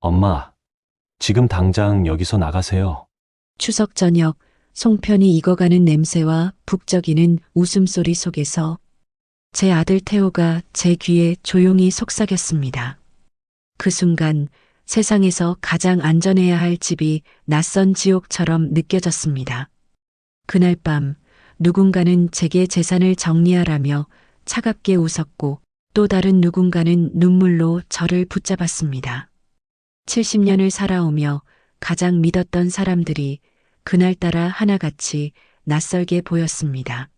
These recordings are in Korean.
엄마, 지금 당장 여기서 나가세요. 추석 저녁 송편이 익어가는 냄새와 북적이는 웃음소리 속에서 제 아들 태호가 제 귀에 조용히 속삭였습니다. 그 순간 세상에서 가장 안전해야 할 집이 낯선 지옥처럼 느껴졌습니다. 그날 밤 누군가는 제게 재산을 정리하라며 차갑게 웃었고 또 다른 누군가는 눈물로 저를 붙잡았습니다. 70년을 살아오며 가장 믿었던 사람들이 그날따라 하나같이 낯설게 보였습니다.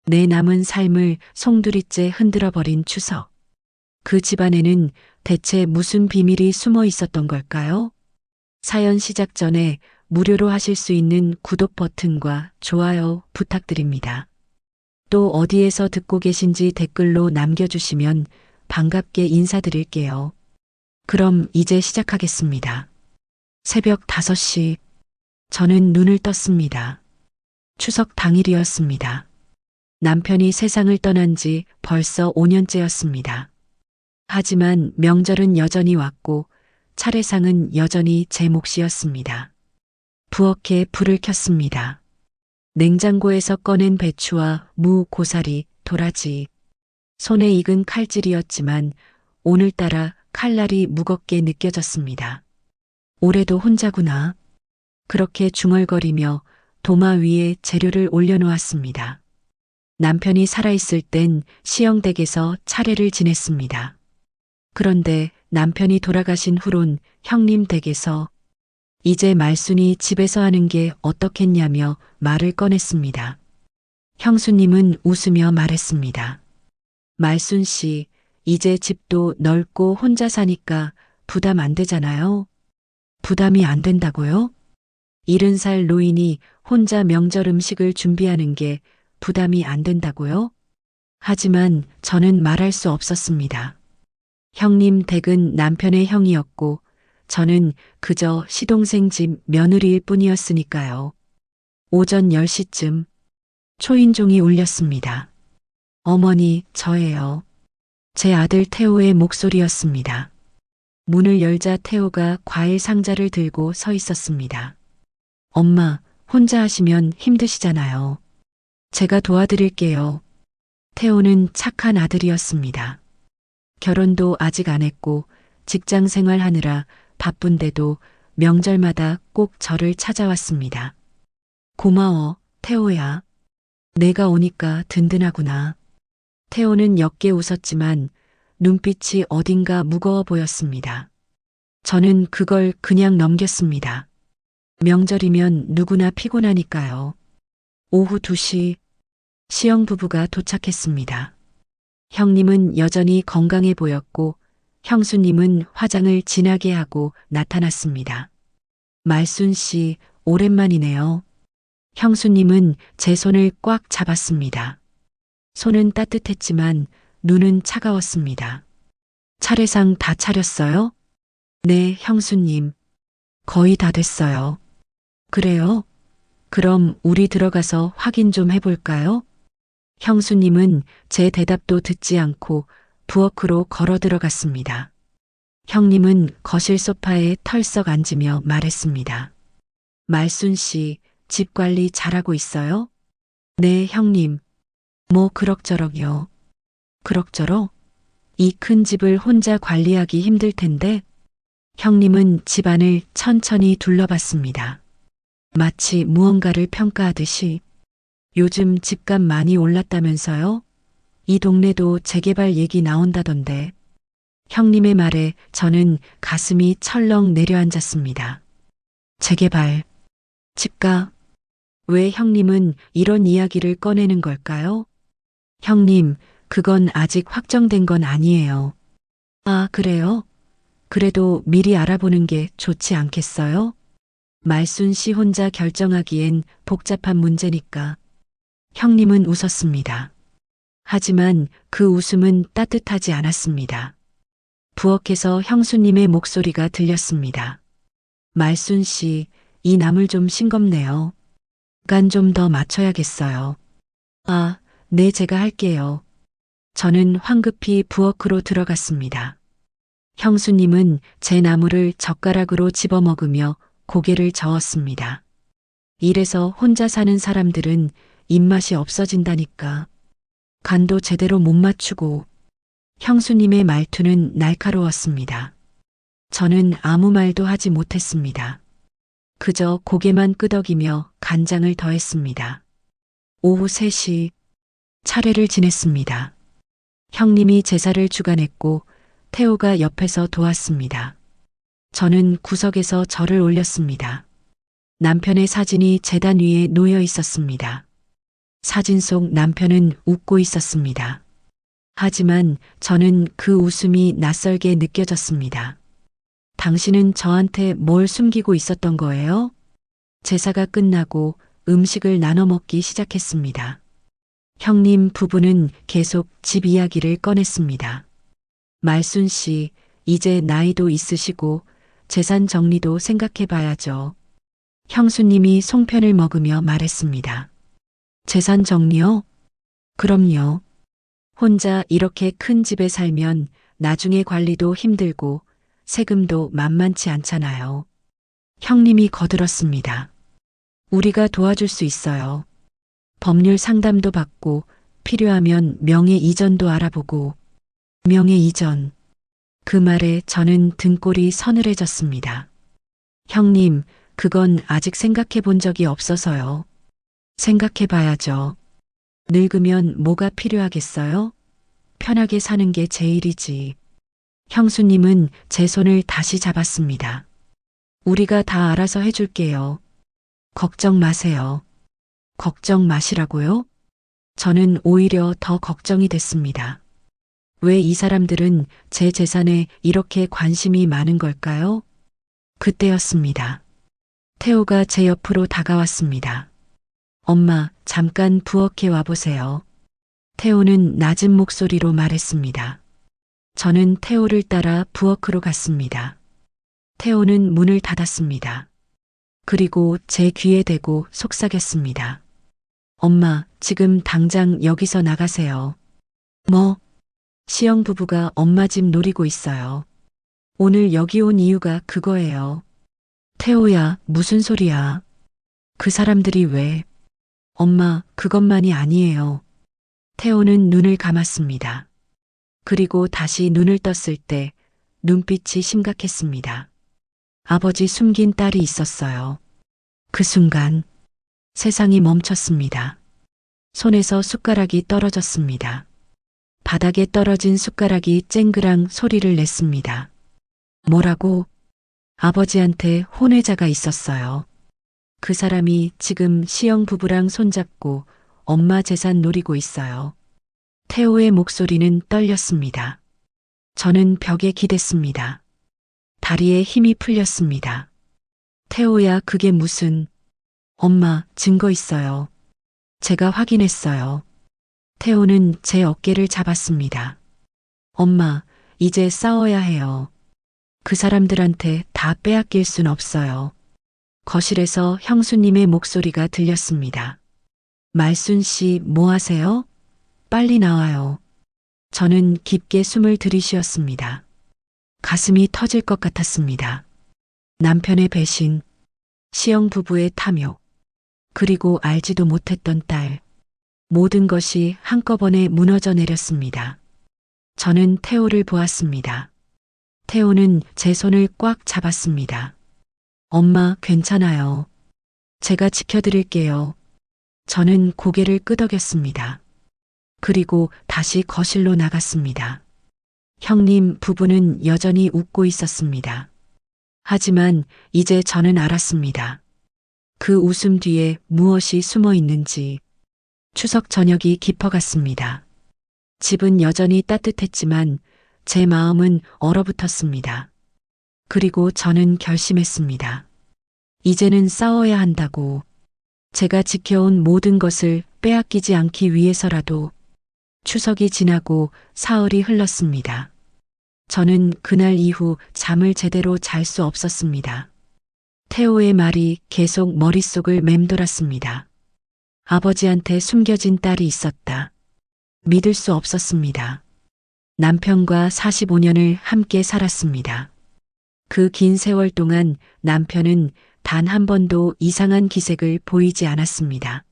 내 남은 삶을 송두리째 흔들어버린 추석. 그 집안에는 대체 무슨 비밀이 숨어 있었던 걸까요? 사연 시작 전에 무료로 하실 수 있는 구독 버튼과 좋아요 부탁드립니다. 또 어디에서 듣고 계신지 댓글로 남겨주시면 반갑게 인사드릴게요. 그럼 이제 시작하겠습니다. 새벽 5시. 저는 눈을 떴습니다. 추석 당일이었습니다. 남편이 세상을 떠난 지 벌써 5년째였습니다. 하지만 명절은 여전히 왔고 차례상은 여전히 제 몫이었습니다. 부엌에 불을 켰습니다. 냉장고에서 꺼낸 배추와 무, 고사리, 도라지. 손에 익은 칼질이었지만 오늘따라 칼날이 무겁게 느껴졌습니다. 올해도 혼자구나. 그렇게 중얼거리며 도마 위에 재료를 올려놓았습니다. 남편이 살아있을 땐 시영댁에서 차례를 지냈습니다. 그런데 남편이 돌아가신 후론 형님 댁에서 이제 말순이 집에서 하는 게 어떻겠냐며 말을 꺼냈습니다. 형수님은 웃으며 말했습니다. 말순 씨, 이제 집도 넓고 혼자 사니까 부담 안 되잖아요. 부담이 안 된다고요? 70살 노인이 혼자 명절 음식을 준비하는 게 부담이 안 된다고요? 하지만 저는 말할 수 없었습니다. 형님 댁은 남편의 형이었고 저는 그저 시동생 집 며느리일 뿐이었으니까요. 오전 10시쯤 초인종이 울렸습니다. 어머니, 저예요. 제 아들 태호의 목소리였습니다. 문을 열자 태호가 과일 상자를 들고 서 있었습니다. 엄마, 혼자 하시면 힘드시잖아요. 제가 도와드릴게요. 태호는 착한 아들이었습니다. 결혼도 아직 안 했고 직장 생활하느라 바쁜데도 명절마다 꼭 저를 찾아왔습니다. 고마워, 태호야. 내가 오니까 든든하구나. 태호는 옅게 웃었지만 눈빛이 어딘가 무거워 보였습니다. 저는 그걸 그냥 넘겼습니다. 명절이면 누구나 피곤하니까요. 오후 2시 시영 부부가 도착했습니다. 형님은 여전히 건강해 보였고 형수님은 화장을 진하게 하고 나타났습니다. 말순 씨, 오랜만이네요. 형수님은 제 손을 꽉 잡았습니다. 손은 따뜻했지만 눈은 차가웠습니다. 차례상 다 차렸어요? 네, 형수님. 거의 다 됐어요. 그래요? 그럼 우리 들어가서 확인 좀 해볼까요? 형수님은 제 대답도 듣지 않고 부엌으로 걸어 들어갔습니다. 형님은 거실 소파에 털썩 앉으며 말했습니다. 말순 씨, 집 관리 잘하고 있어요? 네, 형님. 뭐 그럭저럭요. 그럭저럭? 이 큰 집을 혼자 관리하기 힘들 텐데. 형님은 집안을 천천히 둘러봤습니다. 마치 무언가를 평가하듯이. 요즘 집값 많이 올랐다면서요? 이 동네도 재개발 얘기 나온다던데. 형님의 말에 저는 가슴이 철렁 내려앉았습니다. 재개발, 집값. 왜 형님은 이런 이야기를 꺼내는 걸까요? 형님, 그건 아직 확정된 건 아니에요. 아, 그래요? 그래도 미리 알아보는 게 좋지 않겠어요? 말순 씨 혼자 결정하기엔 복잡한 문제니까. 형님은 웃었습니다. 하지만 그 웃음은 따뜻하지 않았습니다. 부엌에서 형수님의 목소리가 들렸습니다. 말순 씨, 이 나물 좀 싱겁네요. 간 좀 더 맞춰야겠어요. 아, 네, 제가 할게요. 저는 황급히 부엌으로 들어갔습니다. 형수님은 제 나무를 젓가락으로 집어먹으며 고개를 저었습니다. 이래서 혼자 사는 사람들은 입맛이 없어진다니까. 간도 제대로 못 맞추고. 형수님의 말투는 날카로웠습니다. 저는 아무 말도 하지 못했습니다. 그저 고개만 끄덕이며 간장을 더했습니다. 오후 3시 차례를 지냈습니다. 형님이 제사를 주관했고 태호가 옆에서 도왔습니다. 저는 구석에서 절을 올렸습니다. 남편의 사진이 제단 위에 놓여 있었습니다. 사진 속 남편은 웃고 있었습니다. 하지만 저는 그 웃음이 낯설게 느껴졌습니다. 당신은 저한테 뭘 숨기고 있었던 거예요? 제사가 끝나고 음식을 나눠 먹기 시작했습니다. 형님 부부는 계속 집 이야기를 꺼냈습니다. 말순 씨, 이제 나이도 있으시고 재산 정리도 생각해 봐야죠. 형수님이 송편을 먹으며 말했습니다. 재산 정리요? 그럼요. 혼자 이렇게 큰 집에 살면 나중에 관리도 힘들고 세금도 만만치 않잖아요. 형님이 거들었습니다. 우리가 도와줄 수 있어요. 법률 상담도 받고 필요하면 명예 이전도 알아보고. 명예 이전. 그 말에 저는 등골이 서늘해졌습니다. 형님, 그건 아직 생각해 본 적이 없어서요. 생각해 봐야죠. 늙으면 뭐가 필요하겠어요? 편하게 사는 게 제일이지. 형수님은 제 손을 다시 잡았습니다. 우리가 다 알아서 해줄게요. 걱정 마세요. 걱정 마시라고요? 저는 오히려 더 걱정이 됐습니다. 왜 이 사람들은 제 재산에 이렇게 관심이 많은 걸까요? 그때였습니다. 태호가 제 옆으로 다가왔습니다. 엄마, 잠깐 부엌에 와보세요. 태호는 낮은 목소리로 말했습니다. 저는 태호를 따라 부엌으로 갔습니다. 태호는 문을 닫았습니다. 그리고 제 귀에 대고 속삭였습니다. 엄마, 지금 당장 여기서 나가세요. 뭐? 시영 부부가 엄마 집 노리고 있어요. 오늘 여기 온 이유가 그거예요. 태호야, 무슨 소리야? 그 사람들이 왜? 엄마, 그것만이 아니에요. 태호는 눈을 감았습니다. 그리고 다시 눈을 떴을 때 눈빛이 심각했습니다. 아버지 숨긴 딸이 있었어요. 그 순간 세상이 멈췄습니다. 손에서 숟가락이 떨어졌습니다. 바닥에 떨어진 숟가락이 쨍그랑 소리를 냈습니다. 뭐라고? 아버지한테 혼외자가 있었어요. 그 사람이 지금 시영 부부랑 손잡고 엄마 재산 노리고 있어요. 태호의 목소리는 떨렸습니다. 저는 벽에 기댔습니다. 다리에 힘이 풀렸습니다. 태호야, 그게 무슨... 엄마, 증거 있어요. 제가 확인했어요. 태호는 제 어깨를 잡았습니다. 엄마, 이제 싸워야 해요. 그 사람들한테 다 빼앗길 순 없어요. 거실에서 형수님의 목소리가 들렸습니다. 말순 씨, 뭐 하세요? 빨리 나와요. 저는 깊게 숨을 들이쉬었습니다. 가슴이 터질 것 같았습니다. 남편의 배신, 시영 부부의 탐욕, 그리고 알지도 못했던 딸. 모든 것이 한꺼번에 무너져 내렸습니다. 저는 태호를 보았습니다. 태호는 제 손을 꽉 잡았습니다. 엄마, 괜찮아요. 제가 지켜드릴게요. 저는 고개를 끄덕였습니다. 그리고 다시 거실로 나갔습니다. 형님 부부는 여전히 웃고 있었습니다. 하지만 이제 저는 알았습니다. 그 웃음 뒤에 무엇이 숨어 있는지. 추석 저녁이 깊어갔습니다. 집은 여전히 따뜻했지만 제 마음은 얼어붙었습니다. 그리고 저는 결심했습니다. 이제는 싸워야 한다고. 제가 지켜온 모든 것을 빼앗기지 않기 위해서라도. 추석이 지나고 사흘이 흘렀습니다. 저는 그날 이후 잠을 제대로 잘 수 없었습니다. 태호의 말이 계속 머릿속을 맴돌았습니다. 아버지한테 숨겨진 딸이 있었다. 믿을 수 없었습니다. 남편과 45년을 함께 살았습니다. 그 긴 세월 동안 남편은 단 한 번도 이상한 기색을 보이지 않았습니다.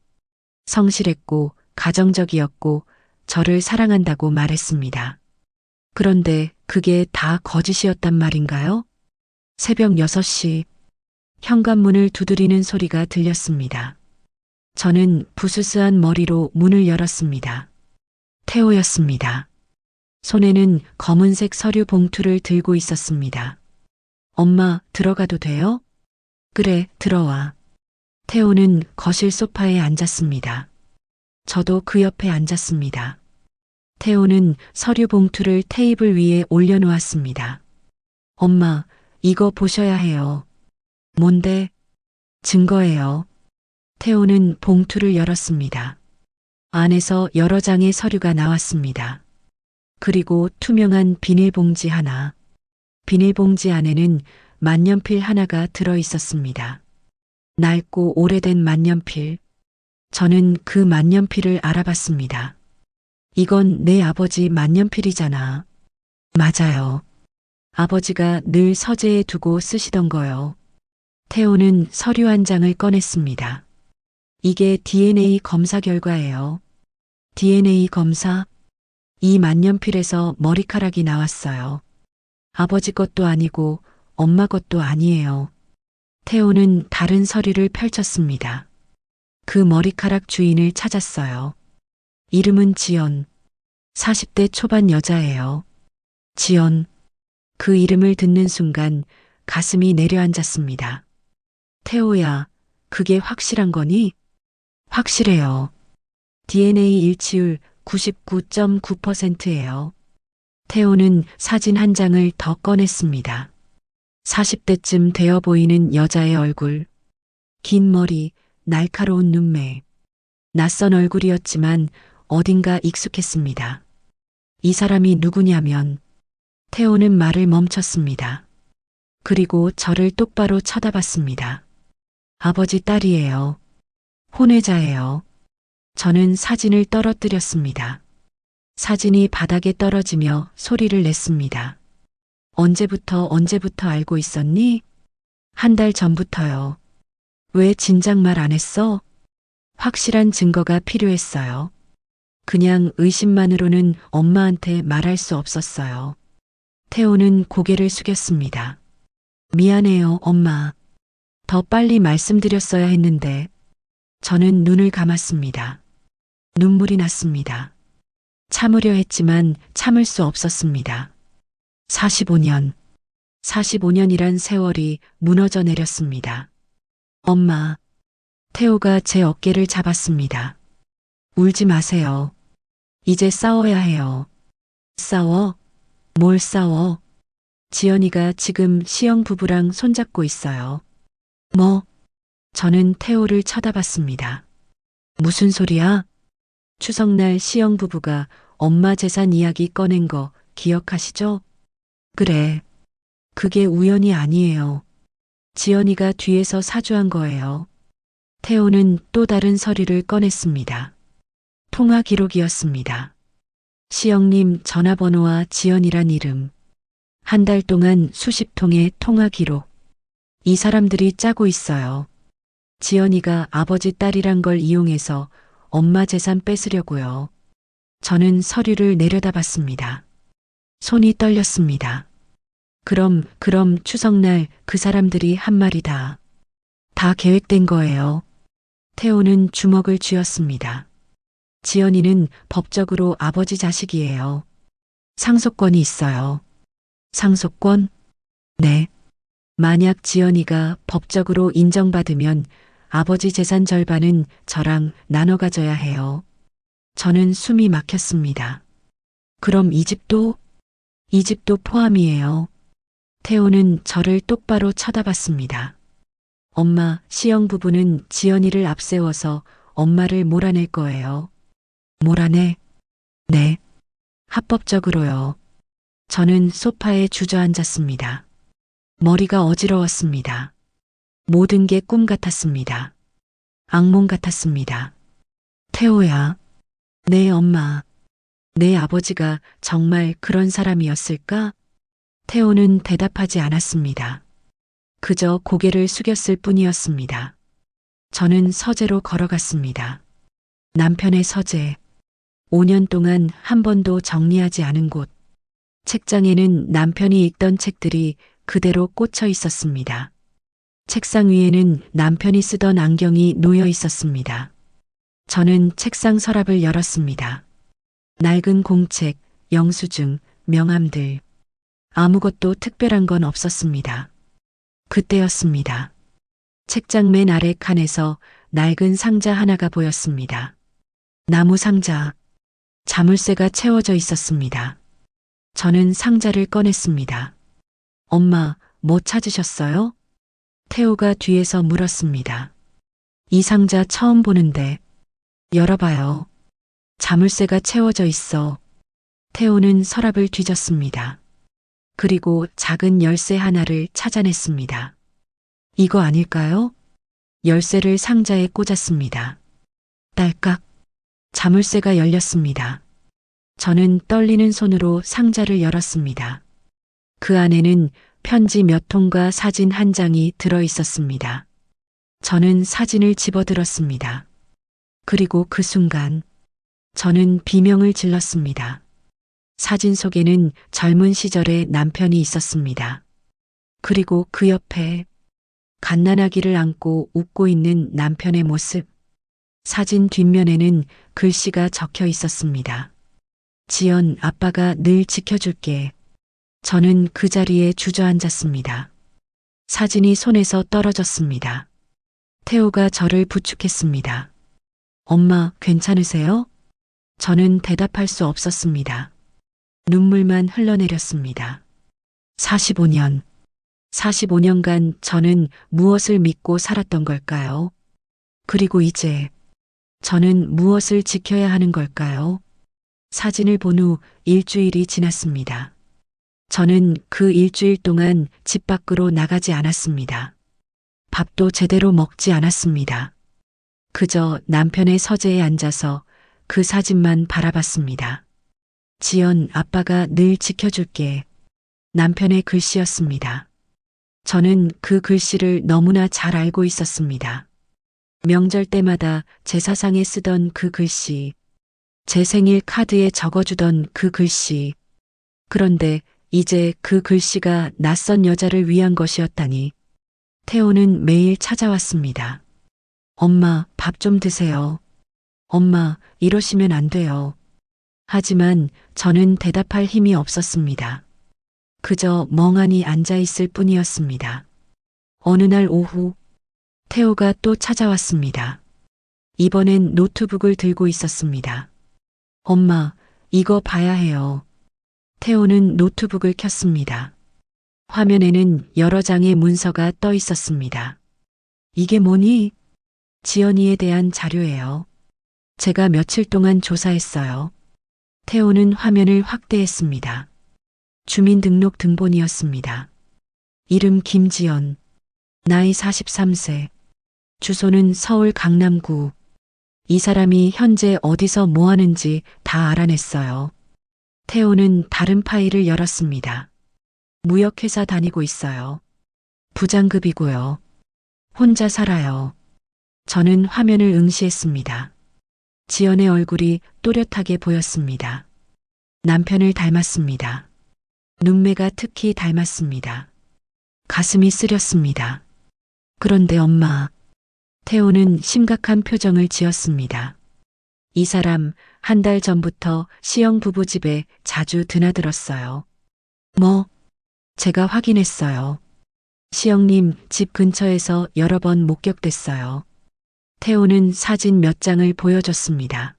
성실했고 가정적이었고 저를 사랑한다고 말했습니다. 그런데 그게 다 거짓이었단 말인가요? 새벽 6시 현관문을 두드리는 소리가 들렸습니다. 저는 부스스한 머리로 문을 열었습니다. 태호였습니다. 손에는 검은색 서류 봉투를 들고 있었습니다. 엄마, 들어가도 돼요? 그래, 들어와. 태호는 거실 소파에 앉았습니다. 저도 그 옆에 앉았습니다. 태호는 서류 봉투를 테이블 위에 올려놓았습니다. 엄마, 이거 보셔야 해요. 뭔데? 증거예요. 태호는 봉투를 열었습니다. 안에서 여러 장의 서류가 나왔습니다. 그리고 투명한 비닐봉지 하나. 비닐봉지 안에는 만년필 하나가 들어 있었습니다. 낡고 오래된 만년필. 저는 그 만년필을 알아봤습니다. 이건 내 아버지 만년필이잖아. 맞아요. 아버지가 늘 서재에 두고 쓰시던 거요. 태호는 서류 한 장을 꺼냈습니다. 이게 DNA 검사 결과예요. DNA 검사? 이 만년필에서 머리카락이 나왔어요. 아버지 것도 아니고 엄마 것도 아니에요. 태호는 다른 서류를 펼쳤습니다. 그 머리카락 주인을 찾았어요. 이름은 지연. 40대 초반 여자예요. 지연. 그 이름을 듣는 순간 가슴이 내려앉았습니다. 태호야, 그게 확실한 거니? 확실해요. DNA 일치율 99.9%예요. 태호는 사진 한 장을 더 꺼냈습니다. 40대쯤 되어 보이는 여자의 얼굴. 긴 머리, 날카로운 눈매. 낯선 얼굴이었지만 어딘가 익숙했습니다. 이 사람이 누구냐면 태호는 말을 멈췄습니다. 그리고 저를 똑바로 쳐다봤습니다. 아버지 딸이에요. 혼외자예요. 저는 사진을 떨어뜨렸습니다. 사진이 바닥에 떨어지며 소리를 냈습니다. 언제부터 알고 있었니? 한 달 전부터요. 왜 진작 말 안 했어? 확실한 증거가 필요했어요. 그냥 의심만으로는 엄마한테 말할 수 없었어요. 태호는 고개를 숙였습니다. 미안해요, 엄마. 더 빨리 말씀드렸어야 했는데. 저는 눈을 감았습니다. 눈물이 났습니다. 참으려 했지만 참을 수 없었습니다. 45년. 45년이란 세월이 무너져 내렸습니다. 엄마. 태호가 제 어깨를 잡았습니다. 울지 마세요. 이제 싸워야 해요. 싸워? 뭘 싸워? 지연이가 지금 시영 부부랑 손잡고 있어요. 뭐? 저는 태호를 쳐다봤습니다. 무슨 소리야? 추석날 시영 부부가 엄마 재산 이야기 꺼낸 거 기억하시죠? 그래. 그게 우연이 아니에요. 지연이가 뒤에서 사주한 거예요. 태호는 또 다른 서류를 꺼냈습니다. 통화 기록이었습니다. 시영님 전화번호와 지연이란 이름. 한 달 동안 수십 통의 통화 기록. 이 사람들이 짜고 있어요. 지연이가 아버지 딸이란 걸 이용해서 엄마 재산 뺏으려고요. 저는 서류를 내려다봤습니다. 손이 떨렸습니다. 그럼 추석날 그 사람들이 한 말이다. 다 계획된 거예요. 태호는 주먹을 쥐었습니다. 지연이는 법적으로 아버지 자식이에요. 상속권이 있어요. 상속권? 네. 만약 지연이가 법적으로 인정받으면 아버지 재산 절반은 저랑 나눠 가져야 해요. 저는 숨이 막혔습니다. 그럼 이 집도? 이 집도 포함이에요. 태호는 저를 똑바로 쳐다봤습니다. 엄마, 시영 부부는 지연이를 앞세워서 엄마를 몰아낼 거예요. 몰아내? 네. 합법적으로요. 저는 소파에 주저앉았습니다. 머리가 어지러웠습니다. 모든 게 꿈 같았습니다. 악몽 같았습니다. 태호야. 네, 엄마. 내 아버지가 정말 그런 사람이었을까? 태호는 대답하지 않았습니다. 그저 고개를 숙였을 뿐이었습니다. 저는 서재로 걸어갔습니다. 남편의 서재. 5년 동안 한 번도 정리하지 않은 곳. 책장에는 남편이 읽던 책들이 그대로 꽂혀 있었습니다. 책상 위에는 남편이 쓰던 안경이 놓여 있었습니다. 저는 책상 서랍을 열었습니다. 낡은 공책, 영수증, 명함들. 아무것도 특별한 건 없었습니다. 그때였습니다. 책장 맨 아래 칸에서 낡은 상자 하나가 보였습니다. 나무 상자. 자물쇠가 채워져 있었습니다. 저는 상자를 꺼냈습니다. 엄마, 뭐 찾으셨어요? 태호가 뒤에서 물었습니다. 이 상자 처음 보는데. 열어봐요. 자물쇠가 채워져 있어. 태호는 서랍을 뒤졌습니다. 그리고 작은 열쇠 하나를 찾아냈습니다. 이거 아닐까요? 열쇠를 상자에 꽂았습니다. 딸깍. 자물쇠가 열렸습니다. 저는 떨리는 손으로 상자를 열었습니다. 그 안에는 편지 몇 통과 사진 한 장이 들어 있었습니다. 저는 사진을 집어들었습니다. 그리고 그 순간 저는 비명을 질렀습니다. 사진 속에는 젊은 시절의 남편이 있었습니다. 그리고 그 옆에 갓난아기를 안고 웃고 있는 남편의 모습. 사진 뒷면에는 글씨가 적혀 있었습니다. 지연, 아빠가 늘 지켜줄게. 저는 그 자리에 주저앉았습니다. 사진이 손에서 떨어졌습니다. 태호가 저를 부축했습니다. 엄마, 괜찮으세요? 저는 대답할 수 없었습니다. 눈물만 흘러내렸습니다. 45년. 45년간 저는 무엇을 믿고 살았던 걸까요? 그리고 이제 저는 무엇을 지켜야 하는 걸까요? 사진을 본 후 일주일이 지났습니다. 저는 그 일주일 동안 집 밖으로 나가지 않았습니다. 밥도 제대로 먹지 않았습니다. 그저 남편의 서재에 앉아서 그 사진만 바라봤습니다. 지연, 아빠가 늘 지켜줄게. 남편의 글씨였습니다. 저는 그 글씨를 너무나 잘 알고 있었습니다. 명절 때마다 제사상에 쓰던 그 글씨, 제 생일 카드에 적어주던 그 글씨. 그런데 이제 그 글씨가 낯선 여자를 위한 것이었다니. 태호는 매일 찾아왔습니다. 엄마, 밥 좀 드세요. 엄마, 이러시면 안 돼요. 하지만 저는 대답할 힘이 없었습니다. 그저 멍하니 앉아 있을 뿐이었습니다. 어느 날 오후, 태호가 또 찾아왔습니다. 이번엔 노트북을 들고 있었습니다. 엄마, 이거 봐야 해요. 태호는 노트북을 켰습니다. 화면에는 여러 장의 문서가 떠 있었습니다. 이게 뭐니? 지연이에 대한 자료예요. 제가 며칠 동안 조사했어요. 태호는 화면을 확대했습니다. 주민등록 등본이었습니다. 이름 김지연. 나이 43세. 주소는 서울 강남구. 이 사람이 현재 어디서 뭐 하는지 다 알아냈어요. 태호는 다른 파일을 열었습니다. 무역회사 다니고 있어요. 부장급이고요. 혼자 살아요. 저는 화면을 응시했습니다. 지연의 얼굴이 또렷하게 보였습니다. 남편을 닮았습니다. 눈매가 특히 닮았습니다. 가슴이 쓰렸습니다. 그런데 엄마, 태호는 심각한 표정을 지었습니다. 이 사람 한 달 전부터 시영 부부 집에 자주 드나들었어요. 뭐? 제가 확인했어요. 시영님 집 근처에서 여러 번 목격됐어요. 태호는 사진 몇 장을 보여줬습니다.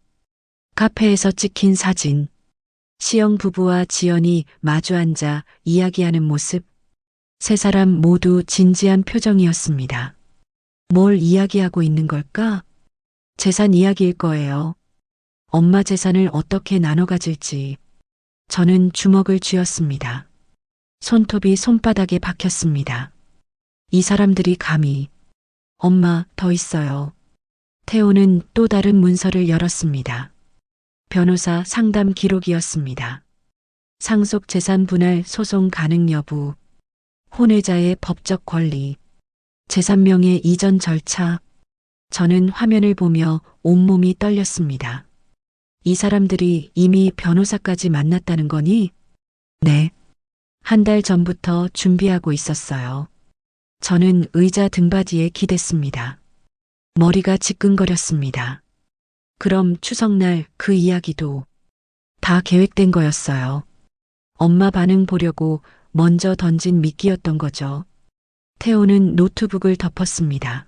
카페에서 찍힌 사진. 시영 부부와 지연이 마주 앉아 이야기하는 모습. 세 사람 모두 진지한 표정이었습니다. 뭘 이야기하고 있는 걸까? 재산 이야기일 거예요. 엄마 재산을 어떻게 나눠 가질지. 저는 주먹을 쥐었습니다. 손톱이 손바닥에 박혔습니다. 이 사람들이 감히. 엄마, 더 있어요. 태호는 또 다른 문서를 열었습니다. 변호사 상담 기록이었습니다. 상속 재산 분할 소송 가능 여부, 혼외자의 법적 권리, 재산명의 이전 절차. 저는 화면을 보며 온몸이 떨렸습니다. 이 사람들이 이미 변호사까지 만났다는 거니? 네. 한 달 전부터 준비하고 있었어요. 저는 의자 등받이에 기댔습니다. 머리가 지끈거렸습니다. 그럼 추석날 그 이야기도 다 계획된 거였어요. 엄마 반응 보려고 먼저 던진 미끼였던 거죠. 태호는 노트북을 덮었습니다.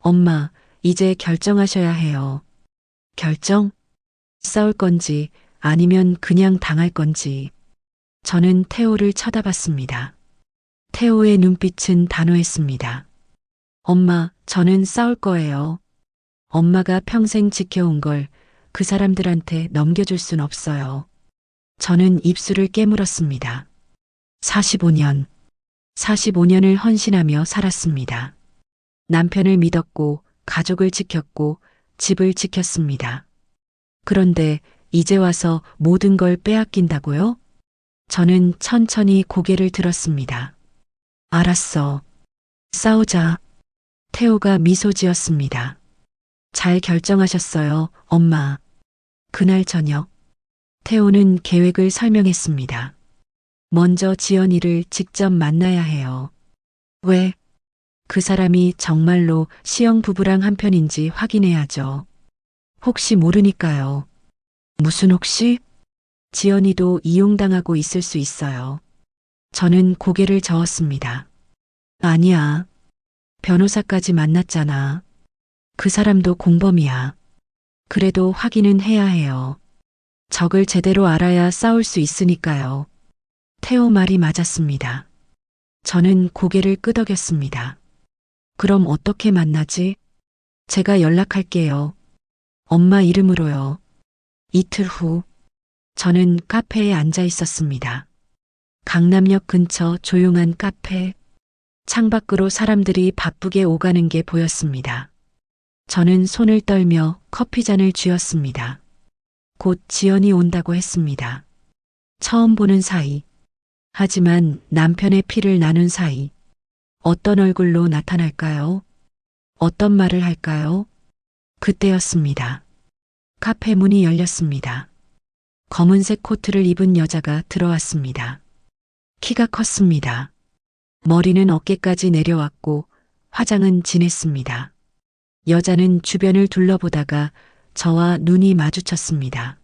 엄마, 이제 결정하셔야 해요. 결정? 싸울 건지 아니면 그냥 당할 건지. 저는 태호를 쳐다봤습니다. 태호의 눈빛은 단호했습니다. 엄마, 저는 싸울 거예요. 엄마가 평생 지켜온 걸 그 사람들한테 넘겨줄 순 없어요. 저는 입술을 깨물었습니다. 45년을 헌신하며 살았습니다. 남편을 믿었고, 가족을 지켰고, 집을 지켰습니다. 그런데 이제 와서 모든 걸 빼앗긴다고요? 저는 천천히 고개를 들었습니다. 알았어. 싸우자. 태호가 미소 지었습니다. 잘 결정하셨어요, 엄마. 그날 저녁, 태호는 계획을 설명했습니다. 먼저 지연이를 직접 만나야 해요. 왜? 그 사람이 정말로 시영 부부랑 한편인지 확인해야죠. 혹시 모르니까요. 무슨 혹시? 지연이도 이용당하고 있을 수 있어요. 저는 고개를 저었습니다. 아니야. 변호사까지 만났잖아. 그 사람도 공범이야. 그래도 확인은 해야 해요. 적을 제대로 알아야 싸울 수 있으니까요. 태호 말이 맞았습니다. 저는 고개를 끄덕였습니다. 그럼 어떻게 만나지? 제가 연락할게요. 엄마 이름으로요. 이틀 후, 저는 카페에 앉아 있었습니다. 강남역 근처 조용한 카페. 창밖으로 사람들이 바쁘게 오가는 게 보였습니다. 저는 손을 떨며 커피잔을 쥐었습니다. 곧 지연이 온다고 했습니다. 처음 보는 사이. 하지만 남편의 피를 나눈 사이. 어떤 얼굴로 나타날까요? 어떤 말을 할까요? 그때였습니다. 카페 문이 열렸습니다. 검은색 코트를 입은 여자가 들어왔습니다. 키가 컸습니다. 머리는 어깨까지 내려왔고 화장은 진했습니다. 여자는 주변을 둘러보다가 저와 눈이 마주쳤습니다.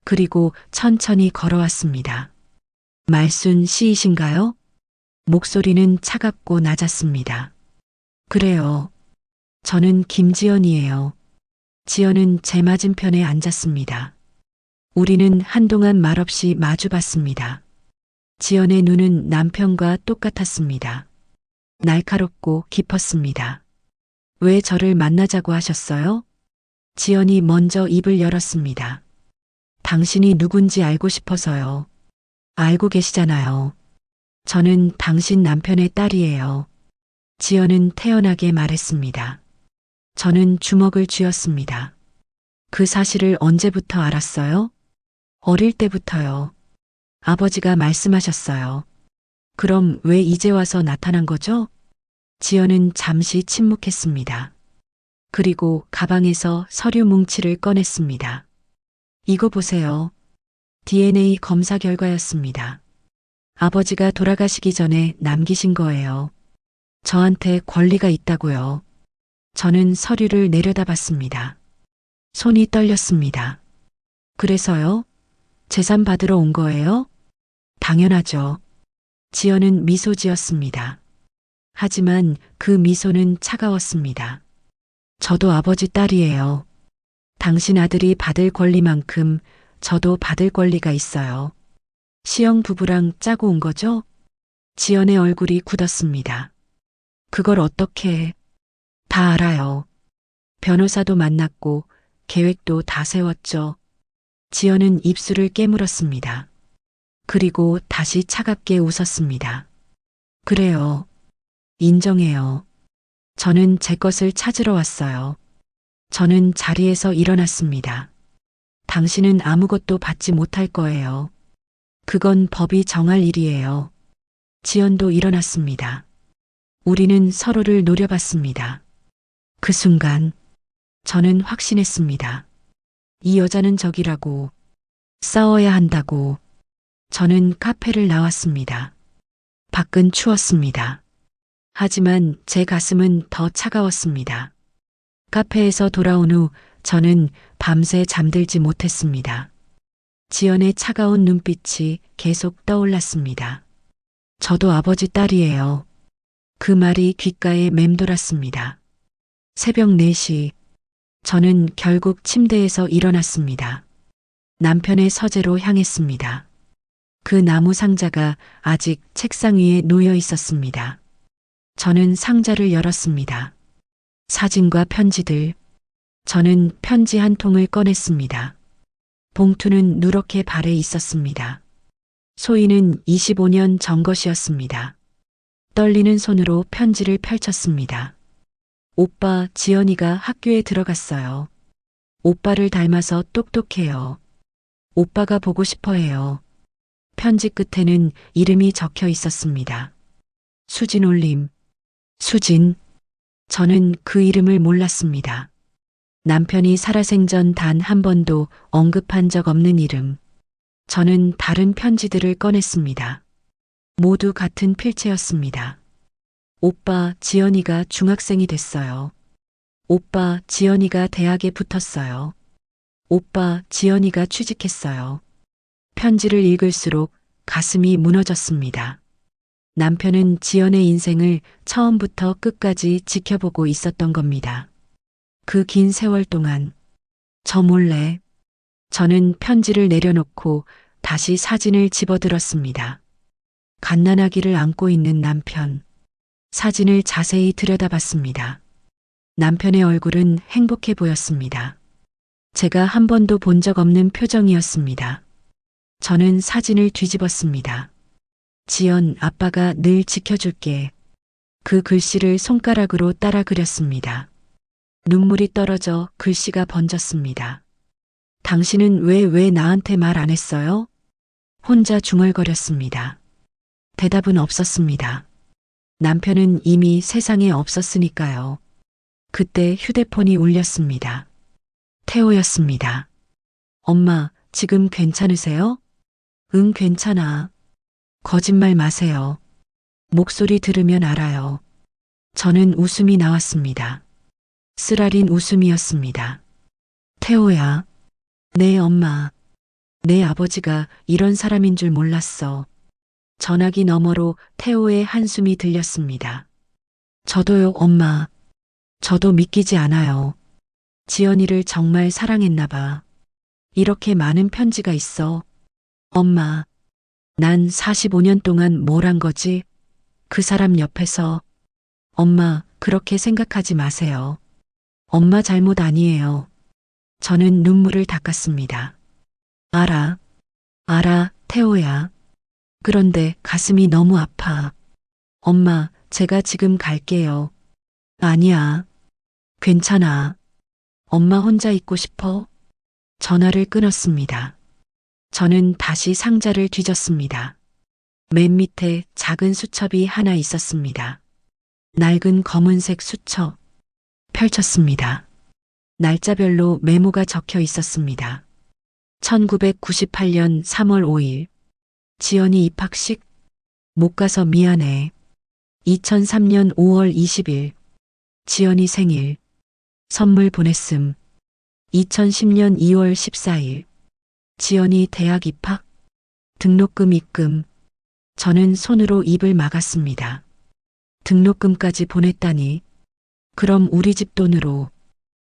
그리고 천천히 걸어왔습니다. 말순 씨이신가요? 목소리는 차갑고 낮았습니다. 그래요. 저는 김지연이에요. 지연은 제 맞은편에 앉았습니다. 우리는 한동안 말없이 마주봤습니다. 지연의 눈은 남편과 똑같았습니다. 날카롭고 깊었습니다. 왜 저를 만나자고 하셨어요? 지연이 먼저 입을 열었습니다. 당신이 누군지 알고 싶어서요. 알고 계시잖아요. 저는 당신 남편의 딸이에요. 지연은 태연하게 말했습니다. 저는 주먹을 쥐었습니다. 그 사실을 언제부터 알았어요? 어릴 때부터요. 아버지가 말씀하셨어요. 그럼 왜 이제 와서 나타난 거죠? 지연은 잠시 침묵했습니다. 그리고 가방에서 서류 뭉치를 꺼냈습니다. 이거 보세요. DNA 검사 결과였습니다. 아버지가 돌아가시기 전에 남기신 거예요. 저한테 권리가 있다고요. 저는 서류를 내려다봤습니다. 손이 떨렸습니다. 그래서요? 재산 받으러 온 거예요? 당연하죠. 지연은 미소 지었습니다. 하지만 그 미소는 차가웠습니다. 저도 아버지 딸이에요. 당신 아들이 받을 권리만큼 저도 받을 권리가 있어요. 시영 부부랑 짜고 온 거죠? 지연의 얼굴이 굳었습니다. 그걸 어떻게 해? 다 알아요. 변호사도 만났고 계획도 다 세웠죠. 지연은 입술을 깨물었습니다. 그리고 다시 차갑게 웃었습니다. 그래요. 인정해요. 저는 제 것을 찾으러 왔어요. 저는 자리에서 일어났습니다. 당신은 아무것도 받지 못할 거예요. 그건 법이 정할 일이에요. 지연도 일어났습니다. 우리는 서로를 노려봤습니다. 그 순간 저는 확신했습니다. 이 여자는 적이라고, 싸워야 한다고. 저는 카페를 나왔습니다. 밖은 추웠습니다. 하지만 제 가슴은 더 차가웠습니다. 카페에서 돌아온 후 저는 밤새 잠들지 못했습니다. 지연의 차가운 눈빛이 계속 떠올랐습니다. 저도 아버지 딸이에요. 그 말이 귓가에 맴돌았습니다. 새벽 4시, 저는 결국 침대에서 일어났습니다. 남편의 서재로 향했습니다. 그 나무 상자가 아직 책상 위에 놓여 있었습니다. 저는 상자를 열었습니다. 사진과 편지들. 저는 편지 한 통을 꺼냈습니다. 봉투는 누렇게 발에 있었습니다. 소인은 25년 전 것이었습니다. 떨리는 손으로 편지를 펼쳤습니다. 오빠 지연이가 학교에 들어갔어요. 오빠를 닮아서 똑똑해요. 오빠가 보고 싶어 해요. 편지 끝에는 이름이 적혀 있었습니다. 수진 올림. 수진. 저는 그 이름을 몰랐습니다. 남편이 살아생전 단 한 번도 언급한 적 없는 이름. 저는 다른 편지들을 꺼냈습니다. 모두 같은 필체였습니다. 오빠 지연이가 중학생이 됐어요. 오빠 지연이가 대학에 붙었어요. 오빠 지연이가 취직했어요. 편지를 읽을수록 가슴이 무너졌습니다. 남편은 지연의 인생을 처음부터 끝까지 지켜보고 있었던 겁니다. 그 긴 세월 동안 저 몰래 저는 편지를 내려놓고 다시 사진을 집어들었습니다. 갓난아기를 안고 있는 남편. 사진을 자세히 들여다봤습니다. 남편의 얼굴은 행복해 보였습니다. 제가 한 번도 본 적 없는 표정이었습니다. 저는 사진을 뒤집었습니다. 지연, 아빠가 늘 지켜줄게. 그 글씨를 손가락으로 따라 그렸습니다. 눈물이 떨어져 글씨가 번졌습니다. 당신은 왜 나한테 말 안 했어요? 혼자 중얼거렸습니다. 대답은 없었습니다. 남편은 이미 세상에 없었으니까요. 그때 휴대폰이 울렸습니다. 태호였습니다. 엄마, 지금 괜찮으세요? 응, 괜찮아. 거짓말 마세요. 목소리 들으면 알아요. 저는 웃음이 나왔습니다. 쓰라린 웃음이었습니다. 태호야. 네, 엄마. 내 아버지가 이런 사람인 줄 몰랐어. 전화기 너머로 태호의 한숨이 들렸습니다. 저도요, 엄마. 저도 믿기지 않아요. 지연이를 정말 사랑했나 봐. 이렇게 많은 편지가 있어. 엄마, 난 45년 동안 뭘 한 거지? 그 사람 옆에서. 엄마, 그렇게 생각하지 마세요. 엄마 잘못 아니에요. 저는 눈물을 닦았습니다. 알아, 태호야. 그런데 가슴이 너무 아파. 엄마, 제가 지금 갈게요. 아니야. 괜찮아. 엄마 혼자 있고 싶어? 전화를 끊었습니다. 저는 다시 상자를 뒤졌습니다. 맨 밑에 작은 수첩이 하나 있었습니다. 낡은 검은색 수첩. 펼쳤습니다. 날짜별로 메모가 적혀 있었습니다. 1998년 3월 5일. 지연이 입학식? 못 가서 미안해. 2003년 5월 20일. 지연이 생일. 선물 보냈음. 2010년 2월 14일. 지연이 대학 입학. 등록금 입금. 저는 손으로 입을 막았습니다. 등록금까지 보냈다니. 그럼 우리 집 돈으로.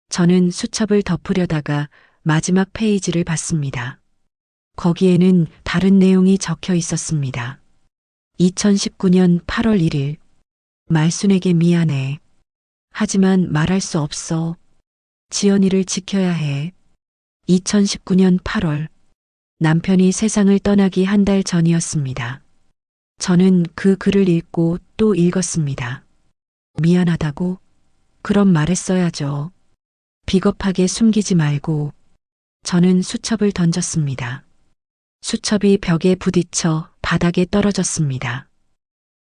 저는 수첩을 덮으려다가 마지막 페이지를 봤습니다. 거기에는 다른 내용이 적혀 있었습니다. 2019년 8월 1일. 말순에게 미안해. 하지만 말할 수 없어. 지연이를 지켜야 해. 2019년 8월. 남편이 세상을 떠나기 한 달 전이었습니다. 저는 그 글을 읽고 또 읽었습니다. 미안하다고? 그럼 말했어야죠. 비겁하게 숨기지 말고. 저는 수첩을 던졌습니다. 수첩이 벽에 부딪혀 바닥에 떨어졌습니다.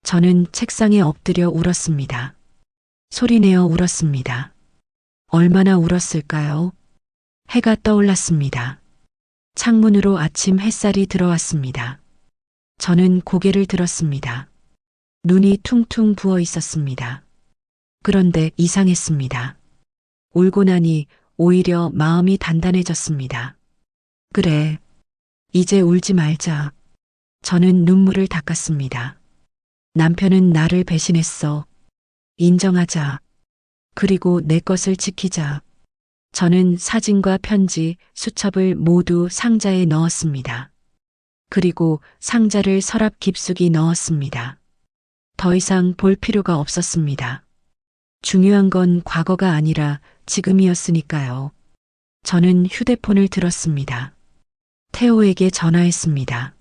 저는 책상에 엎드려 울었습니다. 소리내어 울었습니다. 얼마나 울었을까요? 해가 떠올랐습니다. 창문으로 아침 햇살이 들어왔습니다. 저는 고개를 들었습니다. 눈이 퉁퉁 부어 있었습니다. 그런데 이상했습니다. 울고 나니 오히려 마음이 단단해졌습니다. 그래, 이제 울지 말자. 저는 눈물을 닦았습니다. 남편은 나를 배신했어. 인정하자. 그리고 내 것을 지키자. 저는 사진과 편지, 수첩을 모두 상자에 넣었습니다. 그리고 상자를 서랍 깊숙이 넣었습니다. 더 이상 볼 필요가 없었습니다. 중요한 건 과거가 아니라 지금이었으니까요. 저는 휴대폰을 들었습니다. 태호에게 전화했습니다.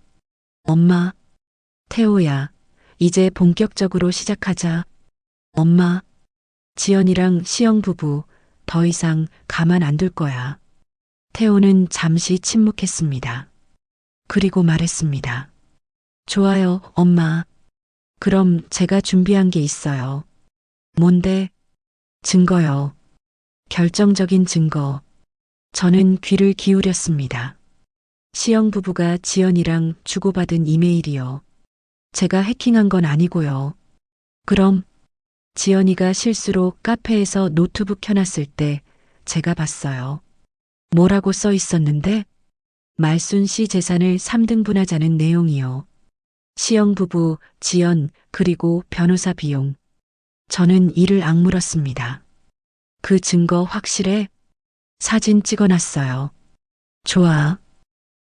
엄마, 태호야, 이제 본격적으로 시작하자. 엄마, 지연이랑 시영 부부 더 이상 가만 안 둘 거야. 태호는 잠시 침묵했습니다. 그리고 말했습니다. 좋아요, 엄마. 그럼 제가 준비한 게 있어요. 뭔데? 증거요. 결정적인 증거. 저는 귀를 기울였습니다. 시영 부부가 지연이랑 주고받은 이메일이요. 제가 해킹한 건 아니고요. 그럼 지연이가 실수로 카페에서 노트북 켜놨을 때 제가 봤어요. 뭐라고 써 있었는데? 말순 씨 재산을 3등분하자는 내용이요. 시영 부부, 지연, 그리고 변호사 비용. 저는 이를 악물었습니다. 그 증거 확실해? 사진 찍어놨어요. 좋아.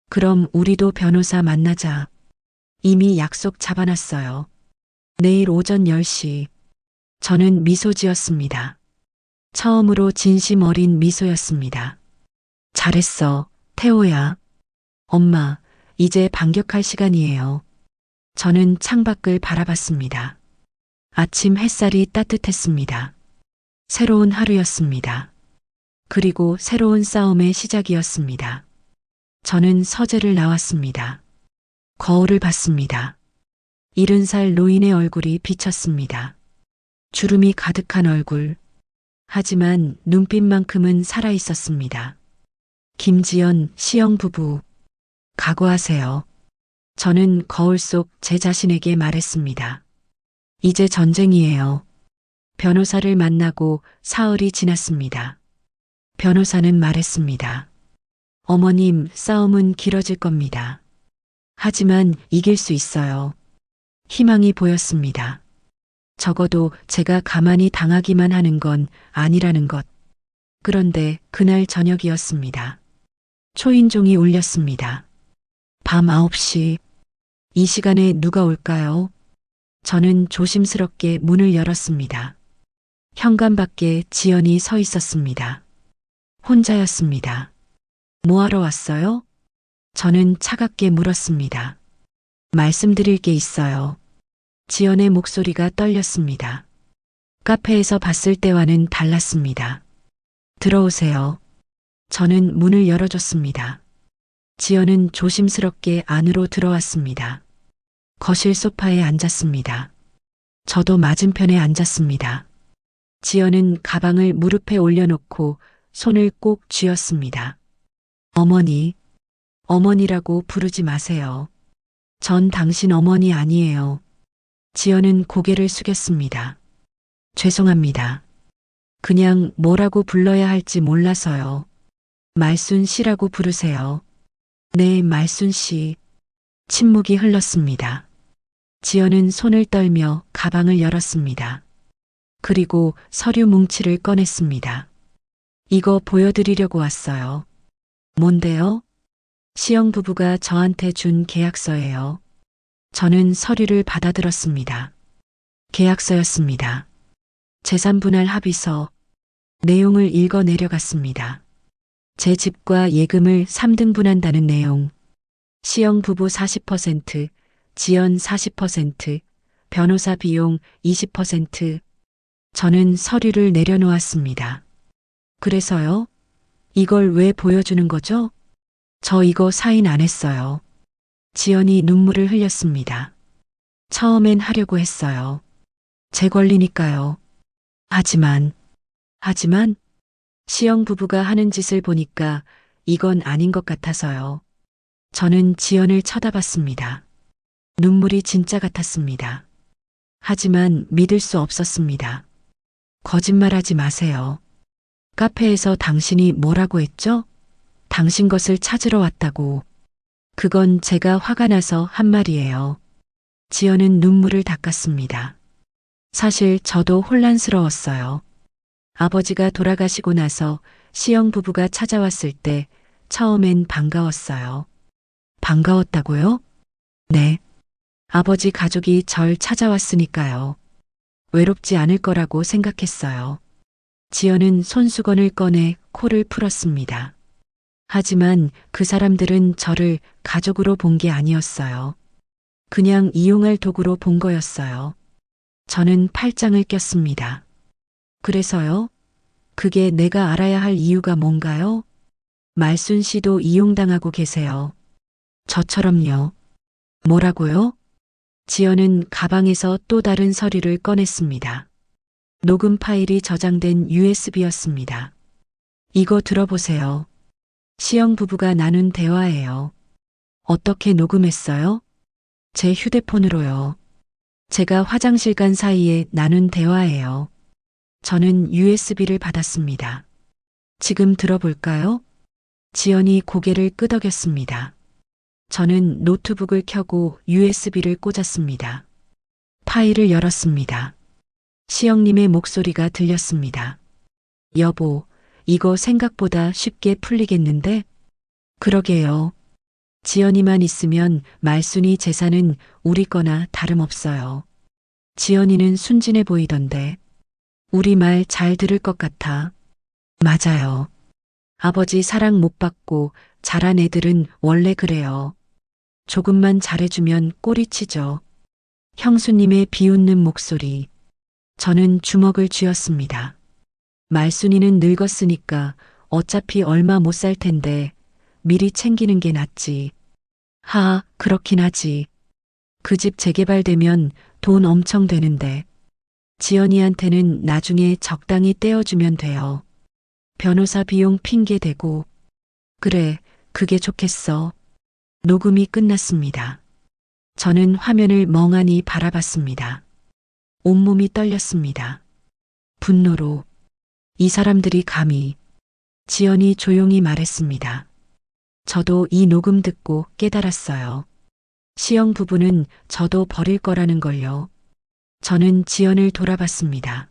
그럼 우리도 변호사 만나자. 이미 약속 잡아놨어요. 내일 오전 10시. 저는 미소 지었습니다. 처음으로 진심 어린 미소였습니다. 잘했어, 태호야. 엄마, 이제 반격할 시간이에요. 저는 창밖을 바라봤습니다. 아침 햇살이 따뜻했습니다. 새로운 하루였습니다. 그리고 새로운 싸움의 시작이었습니다. 저는 서재를 나왔습니다. 거울을 봤습니다. 70살 노인의 얼굴이 비쳤습니다. 주름이 가득한 얼굴. 하지만 눈빛만큼은 살아있었습니다. 김지연, 시영 부부. 각오하세요. 저는 거울 속 제 자신에게 말했습니다. 이제 전쟁이에요. 변호사를 만나고 사흘이 지났습니다. 변호사는 말했습니다. 어머님, 싸움은 길어질 겁니다. 하지만 이길 수 있어요. 희망이 보였습니다. 적어도 제가 가만히 당하기만 하는 건 아니라는 것. 그런데 그날 저녁이었습니다. 초인종이 울렸습니다. 밤 9시. 이 시간에 누가 올까요? 저는 조심스럽게 문을 열었습니다. 현관 밖에 지연이 서 있었습니다. 혼자였습니다. 뭐하러 왔어요? 저는 차갑게 물었습니다. 말씀드릴 게 있어요. 지연의 목소리가 떨렸습니다. 카페에서 봤을 때와는 달랐습니다. 들어오세요. 저는 문을 열어줬습니다. 지연은 조심스럽게 안으로 들어왔습니다. 거실 소파에 앉았습니다. 저도 맞은편에 앉았습니다. 지연은 가방을 무릎에 올려놓고 손을 꼭 쥐었습니다. 어머니, 어머니라고 부르지 마세요. 전 당신 어머니 아니에요. 지연은 고개를 숙였습니다. 죄송합니다. 그냥 뭐라고 불러야 할지 몰라서요. 말순 씨라고 부르세요. 네, 말순 씨. 침묵이 흘렀습니다. 지연은 손을 떨며 가방을 열었습니다. 그리고 서류 뭉치를 꺼냈습니다. 이거 보여드리려고 왔어요. 뭔데요? 시영 부부가 저한테 준 계약서예요. 저는 서류를 받아들었습니다. 계약서였습니다. 재산분할 합의서. 내용을 읽어 내려갔습니다. 제 집과 예금을 3등분한다는 내용. 시영 부부 40%, 지연 40%, 변호사 비용 20%. 저는 서류를 내려놓았습니다. 그래서요? 이걸 왜 보여주는 거죠? 저 이거 사인 안 했어요. 지연이 눈물을 흘렸습니다. 처음엔 하려고 했어요. 제 권리니까요. 하지만 시영 부부가 하는 짓을 보니까 이건 아닌 것 같아서요. 저는 지연을 쳐다봤습니다. 눈물이 진짜 같았습니다. 하지만 믿을 수 없었습니다. 거짓말하지 마세요. 카페에서 당신이 뭐라고 했죠? 당신 것을 찾으러 왔다고. 그건 제가 화가 나서 한 말이에요. 지연은 눈물을 닦았습니다. 사실 저도 혼란스러웠어요. 아버지가 돌아가시고 나서 시영 부부가 찾아왔을 때 처음엔 반가웠어요. 반가웠다고요? 네. 아버지 가족이 절 찾아왔으니까요. 외롭지 않을 거라고 생각했어요. 지연은 손수건을 꺼내 코를 풀었습니다. 하지만 그 사람들은 저를 가족으로 본 게 아니었어요. 그냥 이용할 도구로 본 거였어요. 저는 팔짱을 꼈습니다. 그래서요? 그게 내가 알아야 할 이유가 뭔가요? 말순 씨도 이용당하고 계세요. 저처럼요. 뭐라고요? 지연은 가방에서 또 다른 서류를 꺼냈습니다. 녹음 파일이 저장된 USB였습니다. 이거 들어보세요. 시영 부부가 나눈 대화예요. 어떻게 녹음했어요? 제 휴대폰으로요. 제가 화장실 간 사이에 나눈 대화예요. 저는 USB를 받았습니다. 지금 들어볼까요? 지연이 고개를 끄덕였습니다. 저는 노트북을 켜고 USB를 꽂았습니다. 파일을 열었습니다. 시영님의 목소리가 들렸습니다. 여보, 이거 생각보다 쉽게 풀리겠는데? 그러게요. 지연이만 있으면 말순이 재산은 우리 거나 다름없어요. 지연이는 순진해 보이던데. 우리 말 잘 들을 것 같아. 맞아요. 아버지 사랑 못 받고 자란 애들은 원래 그래요. 조금만 잘해주면 꼬리치죠. 형수님의 비웃는 목소리. 저는 주먹을 쥐었습니다. 말순이는 늙었으니까 어차피 얼마 못 살 텐데 미리 챙기는 게 낫지. 그렇긴 하지. 그 집 재개발되면 돈 엄청 되는데. 지연이한테는 나중에 적당히 떼어주면 돼요. 변호사 비용 핑계 대고. 그래, 그게 좋겠어. 녹음이 끝났습니다. 저는 화면을 멍하니 바라봤습니다. 온몸이 떨렸습니다. 분노로. 이 사람들이 감히. 지연이 조용히 말했습니다. 저도 이 녹음 듣고 깨달았어요. 시영 부부는 저도 버릴 거라는 걸요. 저는 지연을 돌아봤습니다.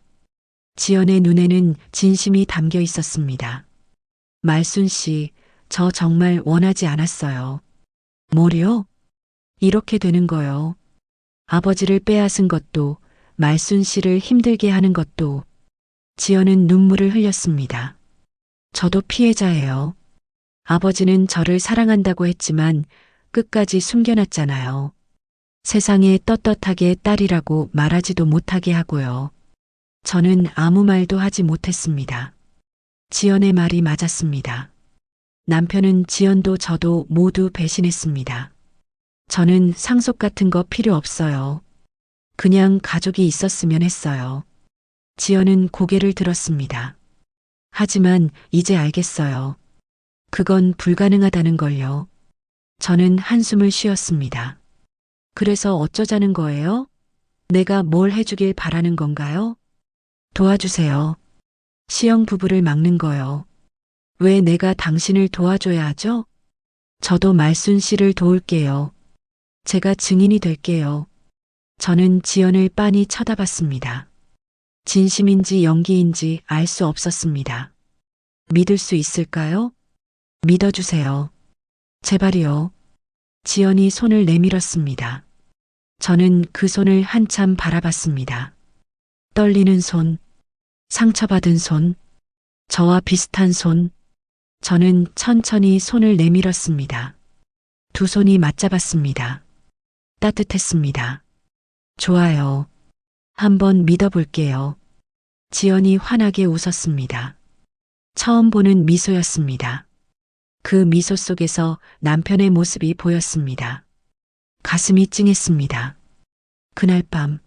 지연의 눈에는 진심이 담겨 있었습니다. 말순 씨, 저 정말 원하지 않았어요. 뭐요? 이렇게 되는 거요. 아버지를 빼앗은 것도, 말순 씨를 힘들게 하는 것도. 지연은 눈물을 흘렸습니다. 저도 피해자예요. 아버지는 저를 사랑한다고 했지만 끝까지 숨겨놨잖아요. 세상에 떳떳하게 딸이라고 말하지도 못하게 하고요. 저는 아무 말도 하지 못했습니다. 지연의 말이 맞았습니다. 남편은 지연도 저도 모두 배신했습니다. 저는 상속 같은 거 필요 없어요. 그냥 가족이 있었으면 했어요. 지연은 고개를 들었습니다. 하지만 이제 알겠어요. 그건 불가능하다는 걸요. 저는 한숨을 쉬었습니다. 그래서 어쩌자는 거예요? 내가 뭘 해주길 바라는 건가요? 도와주세요. 시영 부부를 막는 거요. 왜 내가 당신을 도와줘야 하죠? 저도 말순 씨를 도울게요. 제가 증인이 될게요. 저는 지연을 빤히 쳐다봤습니다. 진심인지 연기인지 알 수 없었습니다. 믿을 수 있을까요? 믿어주세요. 제발이요. 지연이 손을 내밀었습니다. 저는 그 손을 한참 바라봤습니다. 떨리는 손, 상처받은 손, 저와 비슷한 손. 저는 천천히 손을 내밀었습니다. 두 손이 맞잡았습니다. 따뜻했습니다. 좋아요. 한번 믿어볼게요. 지연이 환하게 웃었습니다. 처음 보는 미소였습니다. 그 미소 속에서 남편의 모습이 보였습니다. 가슴이 찡했습니다. 그날 밤,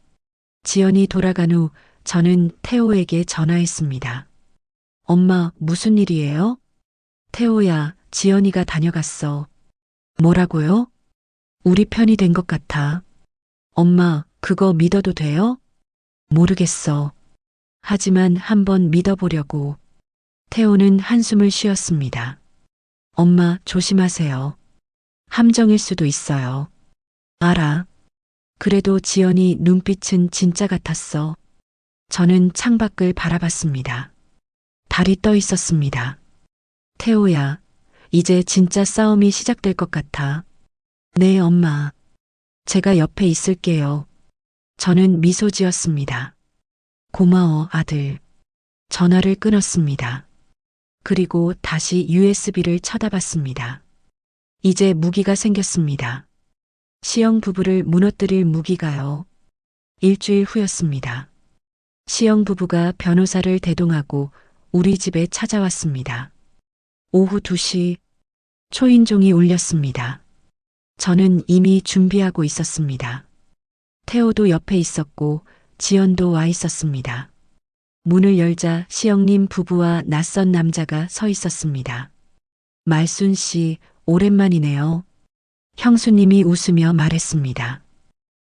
지연이 돌아간 후 저는 태호에게 전화했습니다. 엄마, 무슨 일이에요? 태호야, 지연이가 다녀갔어. 뭐라고요? 우리 편이 된 것 같아. 엄마, 그거 믿어도 돼요? 모르겠어. 하지만 한번 믿어보려고. 태호는 한숨을 쉬었습니다. 엄마, 조심하세요. 함정일 수도 있어요. 알아. 그래도 지연이 눈빛은 진짜 같았어. 저는 창밖을 바라봤습니다. 달이 떠 있었습니다. 태호야, 이제 진짜 싸움이 시작될 것 같아. 네, 엄마. 제가 옆에 있을게요. 저는 미소 지었습니다. 고마워, 아들. 전화를 끊었습니다. 그리고 다시 USB를 쳐다봤습니다. 이제 무기가 생겼습니다. 시영 부부를 무너뜨릴 무기가요. 일주일 후였습니다. 시영 부부가 변호사를 대동하고 우리 집에 찾아왔습니다. 오후 2시 초인종이 울렸습니다. 저는 이미 준비하고 있었습니다. 태호도 옆에 있었고 지연도 와 있었습니다. 문을 열자 시영님 부부와 낯선 남자가 서 있었습니다. 말순 씨, 오랜만이네요. 형수님이 웃으며 말했습니다.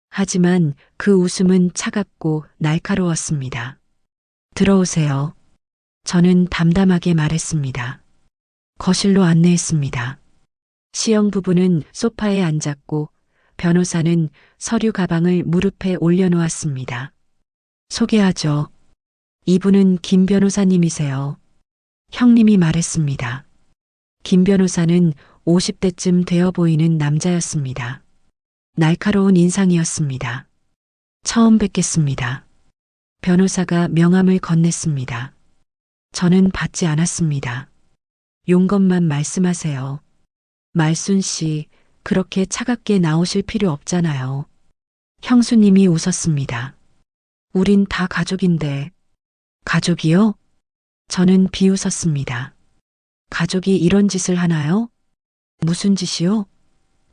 하지만 그 웃음은 차갑고 날카로웠습니다. 들어오세요. 저는 담담하게 말했습니다. 거실로 안내했습니다. 시영 부부는 소파에 앉았고 변호사는 서류 가방을 무릎에 올려놓았습니다. 소개하죠. 이분은 김 변호사님이세요. 형님이 말했습니다. 김 변호사는 50대쯤 되어 보이는 남자였습니다. 날카로운 인상이었습니다. 처음 뵙겠습니다. 변호사가 명함을 건넸습니다. 저는 받지 않았습니다. 용건만 말씀하세요. 말순 씨, 그렇게 차갑게 나오실 필요 없잖아요. 형수님이 웃었습니다. 우린 다 가족인데. 가족이요? 저는 비웃었습니다. 가족이 이런 짓을 하나요? 무슨 짓이요?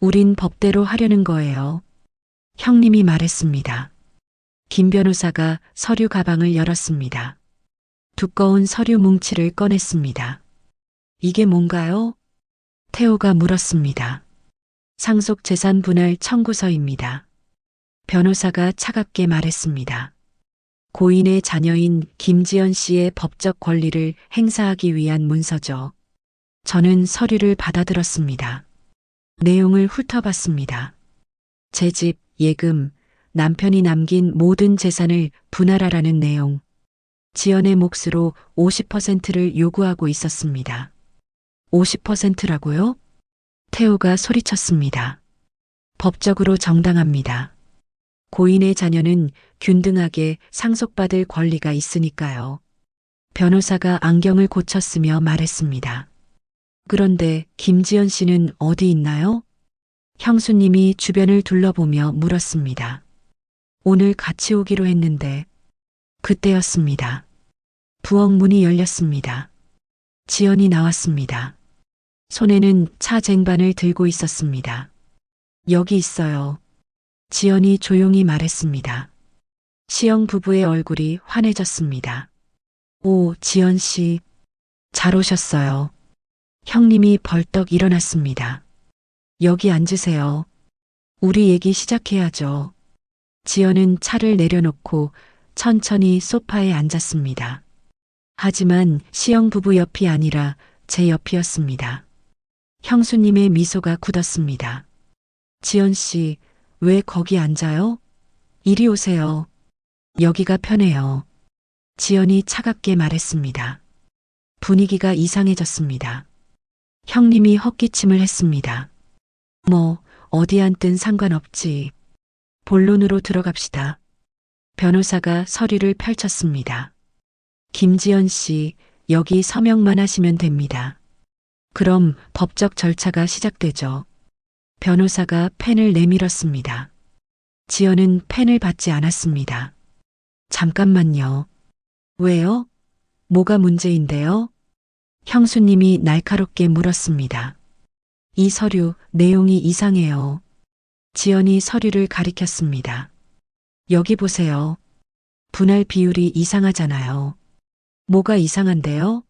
우린 법대로 하려는 거예요. 형님이 말했습니다. 김 변호사가 서류 가방을 열었습니다. 두꺼운 서류 뭉치를 꺼냈습니다. 이게 뭔가요? 태호가 물었습니다. 상속 재산 분할 청구서입니다. 변호사가 차갑게 말했습니다. 고인의 자녀인 김지연 씨의 법적 권리를 행사하기 위한 문서죠. 저는 서류를 받아들었습니다. 내용을 훑어봤습니다. 제 집, 예금, 남편이 남긴 모든 재산을 분할하라는 내용. 지연의 몫으로 50%를 요구하고 있었습니다. 50%라고요? 태호가 소리쳤습니다. 법적으로 정당합니다. 고인의 자녀는 균등하게 상속받을 권리가 있으니까요. 변호사가 안경을 고쳤으며 말했습니다. 그런데 김지연 씨는 어디 있나요? 형수님이 주변을 둘러보며 물었습니다. 오늘 같이 오기로 했는데 그때였습니다. 부엌 문이 열렸습니다. 지연이 나왔습니다. 손에는 차 쟁반을 들고 있었습니다. 여기 있어요. 지연이 조용히 말했습니다. 시영 부부의 얼굴이 환해졌습니다. 오, 지연 씨. 잘 오셨어요. 형님이 벌떡 일어났습니다. 여기 앉으세요. 우리 얘기 시작해야죠. 지연은 차를 내려놓고 천천히 소파에 앉았습니다. 하지만 시영 부부 옆이 아니라 제 옆이었습니다. 형수님의 미소가 굳었습니다. 지연 씨, 왜 거기 앉아요? 이리 오세요. 여기가 편해요. 지연이 차갑게 말했습니다. 분위기가 이상해졌습니다. 형님이 헛기침을 했습니다. 뭐, 어디 앉든 상관없지. 본론으로 들어갑시다. 변호사가 서류를 펼쳤습니다. 김지연 씨, 여기 서명만 하시면 됩니다. 그럼 법적 절차가 시작되죠. 변호사가 펜을 내밀었습니다. 지연은 펜을 받지 않았습니다. 잠깐만요. 왜요? 뭐가 문제인데요? 형수님이 날카롭게 물었습니다. 이 서류 내용이 이상해요. 지연이 서류를 가리켰습니다. 여기 보세요. 분할 비율이 이상하잖아요. 뭐가 이상한데요?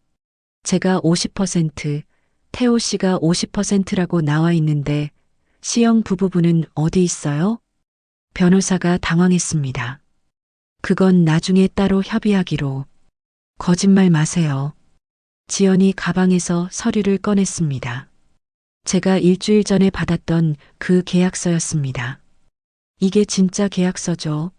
제가 50%, 태호 씨가 50%라고 나와 있는데 시영 부부분은 어디 있어요? 변호사가 당황했습니다. 그건 나중에 따로 협의하기로. 거짓말 마세요. 지연이 가방에서 서류를 꺼냈습니다. 제가 일주일 전에 받았던 그 계약서였습니다. 이게 진짜 계약서죠.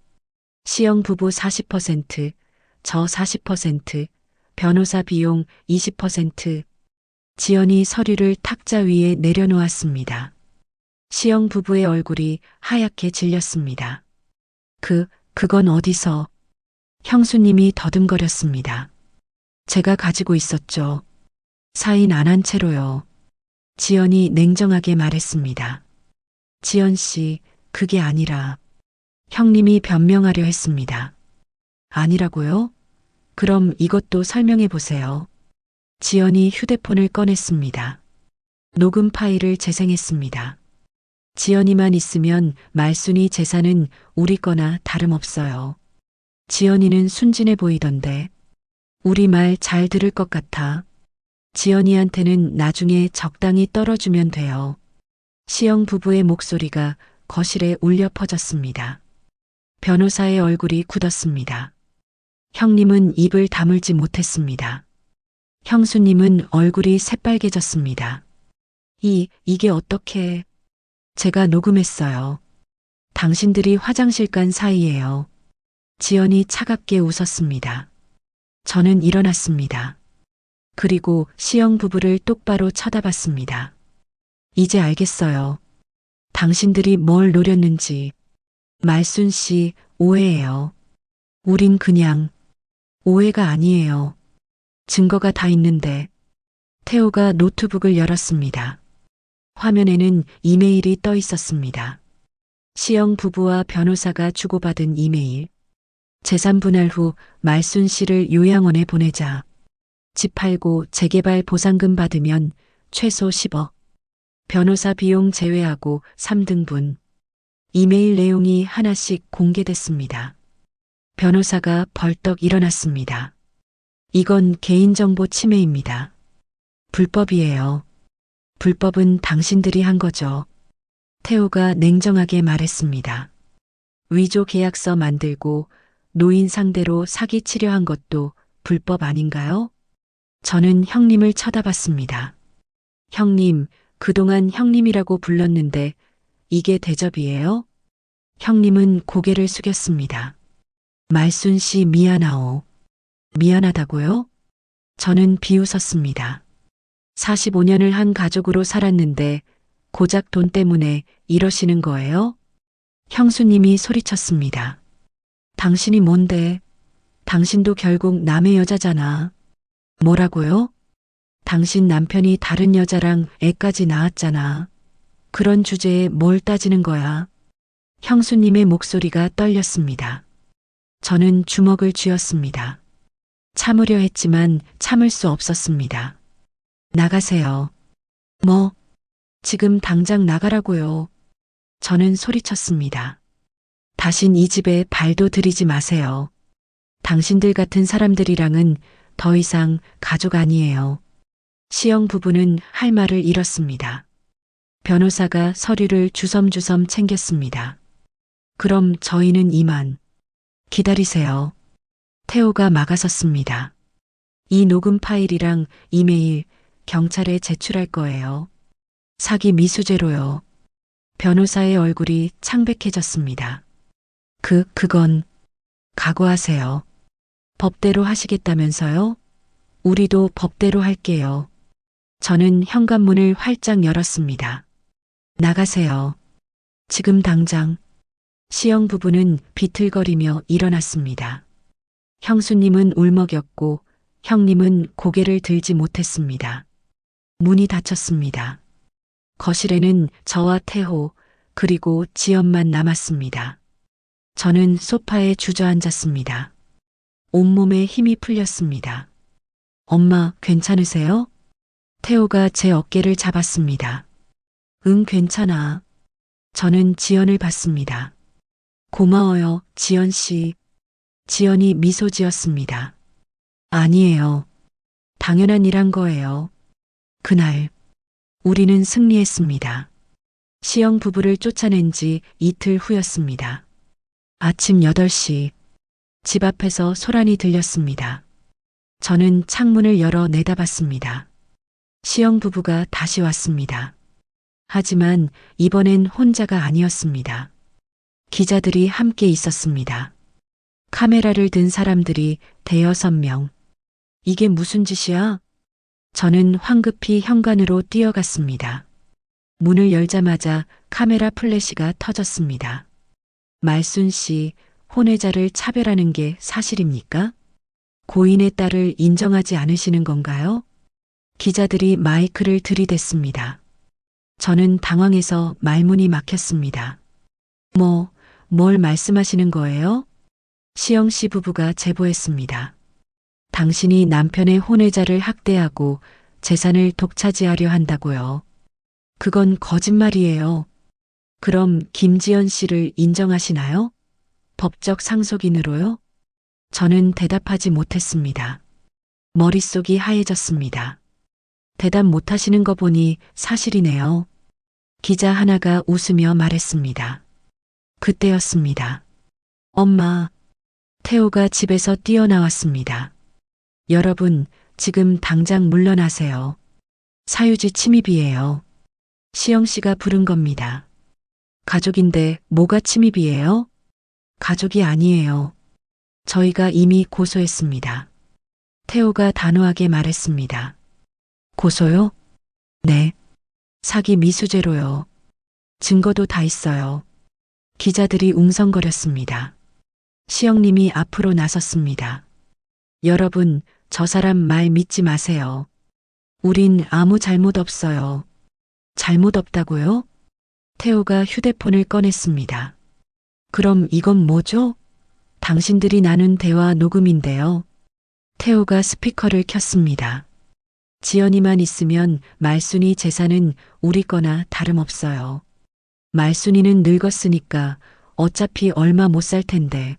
시영 부부 40%, 저 40%, 변호사 비용 20%. 지연이 서류를 탁자 위에 내려놓았습니다. 시영 부부의 얼굴이 하얗게 질렸습니다. 그건 어디서? 형수님이 더듬거렸습니다. 제가 가지고 있었죠. 사인 안 한 채로요. 지연이 냉정하게 말했습니다. 지연 씨, 그게 아니라 형님이 변명하려 했습니다. 아니라고요? 그럼 이것도 설명해 보세요. 지연이 휴대폰을 꺼냈습니다. 녹음 파일을 재생했습니다. 지연이만 있으면 말순이 재산은 우리 거나 다름없어요. 지연이는 순진해 보이던데 우리 말 잘 들을 것 같아. 지연이한테는 나중에 적당히 떨어주면 돼요. 시영 부부의 목소리가 거실에 울려 퍼졌습니다. 변호사의 얼굴이 굳었습니다. 형님은 입을 다물지 못했습니다. 형수님은 얼굴이 새빨개졌습니다. 이게 어떻게... 제가 녹음했어요. 당신들이 화장실 간 사이에요. 지연이 차갑게 웃었습니다. 저는 일어났습니다. 그리고 시영 부부를 똑바로 쳐다봤습니다. 이제 알겠어요. 당신들이 뭘 노렸는지. 말순 씨, 오해예요. 우린 그냥 오해가 아니에요. 증거가 다 있는데. 태호가 노트북을 열었습니다. 화면에는 이메일이 떠 있었습니다. 시영 부부와 변호사가 주고받은 이메일. 재산 분할 후 말순 씨를 요양원에 보내자. 집 팔고 재개발 보상금 받으면 최소 10억. 변호사 비용 제외하고 3등분. 이메일 내용이 하나씩 공개됐습니다. 변호사가 벌떡 일어났습니다. 이건 개인정보 침해입니다. 불법이에요. 불법은 당신들이 한 거죠. 태호가 냉정하게 말했습니다. 위조 계약서 만들고 노인 상대로 사기 치려한 것도 불법 아닌가요? 저는 형님을 쳐다봤습니다. 형님, 그동안 형님이라고 불렀는데 이게 대접이에요? 형님은 고개를 숙였습니다. 말순 씨 미안하오. 미안하다고요? 저는 비웃었습니다. 45년을 한 가족으로 살았는데 고작 돈 때문에 이러시는 거예요? 형수님이 소리쳤습니다. 당신이 뭔데? 당신도 결국 남의 여자잖아. 뭐라고요? 당신 남편이 다른 여자랑 애까지 낳았잖아. 그런 주제에 뭘 따지는 거야? 형수님의 목소리가 떨렸습니다. 저는 주먹을 쥐었습니다. 참으려 했지만 참을 수 없었습니다. 나가세요. 뭐? 지금 당장 나가라고요. 저는 소리쳤습니다. 다신 이 집에 발도 들이지 마세요. 당신들 같은 사람들이랑은 더 이상 가족 아니에요. 시영 부부는 할 말을 잃었습니다. 변호사가 서류를 주섬주섬 챙겼습니다. 그럼 저희는 이만. 기다리세요. 태호가 막아섰습니다. 이 녹음 파일이랑 이메일 경찰에 제출할 거예요. 사기 미수죄로요. 변호사의 얼굴이 창백해졌습니다. 그건 각오하세요. 법대로 하시겠다면서요? 우리도 법대로 할게요. 저는 현관문을 활짝 열었습니다. 나가세요. 지금 당장. 시영 부부는 비틀거리며 일어났습니다. 형수님은 울먹였고 형님은 고개를 들지 못했습니다. 문이 닫혔습니다. 거실에는 저와 태호 그리고 지연만 남았습니다. 저는 소파에 주저앉았습니다. 온몸에 힘이 풀렸습니다. 엄마, 괜찮으세요? 태호가 제 어깨를 잡았습니다. 응, 괜찮아. 저는 지연을 봤습니다. 고마워요, 지연 씨. 지연이 미소 지었습니다. 아니에요. 당연한 일한 거예요. 그날, 우리는 승리했습니다. 시영 부부를 쫓아낸 지 이틀 후였습니다. 아침 8시, 집 앞에서 소란이 들렸습니다. 저는 창문을 열어 내다봤습니다. 시영 부부가 다시 왔습니다. 하지만 이번엔 혼자가 아니었습니다. 기자들이 함께 있었습니다. 카메라를 든 사람들이 대여섯 명. 이게 무슨 짓이야? 저는 황급히 현관으로 뛰어갔습니다. 문을 열자마자 카메라 플래시가 터졌습니다. 말순 씨, 혼외자를 차별하는 게 사실입니까? 고인의 딸을 인정하지 않으시는 건가요? 기자들이 마이크를 들이댔습니다. 저는 당황해서 말문이 막혔습니다. 뭘 말씀하시는 거예요? 시영 씨 부부가 제보했습니다. 당신이 남편의 혼외자를 학대하고 재산을 독차지하려 한다고요. 그건 거짓말이에요. 그럼 김지연 씨를 인정하시나요? 법적 상속인으로요? 저는 대답하지 못했습니다. 머릿속이 하얘졌습니다. 대답 못하시는 거 보니 사실이네요. 기자 하나가 웃으며 말했습니다. 그때였습니다. 엄마, 태호가 집에서 뛰어나왔습니다. 여러분, 지금 당장 물러나세요. 사유지 침입이에요. 시영 씨가 부른 겁니다. 가족인데 뭐가 침입이에요? 가족이 아니에요. 저희가 이미 고소했습니다. 태호가 단호하게 말했습니다. 고소요? 네. 사기 미수죄로요. 증거도 다 있어요. 기자들이 웅성거렸습니다. 시영님이 앞으로 나섰습니다. 여러분, 저 사람 말 믿지 마세요. 우린 아무 잘못 없어요. 잘못 없다고요? 태호가 휴대폰을 꺼냈습니다. 그럼 이건 뭐죠? 당신들이 나눈 대화 녹음인데요. 태호가 스피커를 켰습니다. 지연이만 있으면 말순이 재산은 우리 거나 다름없어요. 말순이는 늙었으니까 어차피 얼마 못 살 텐데.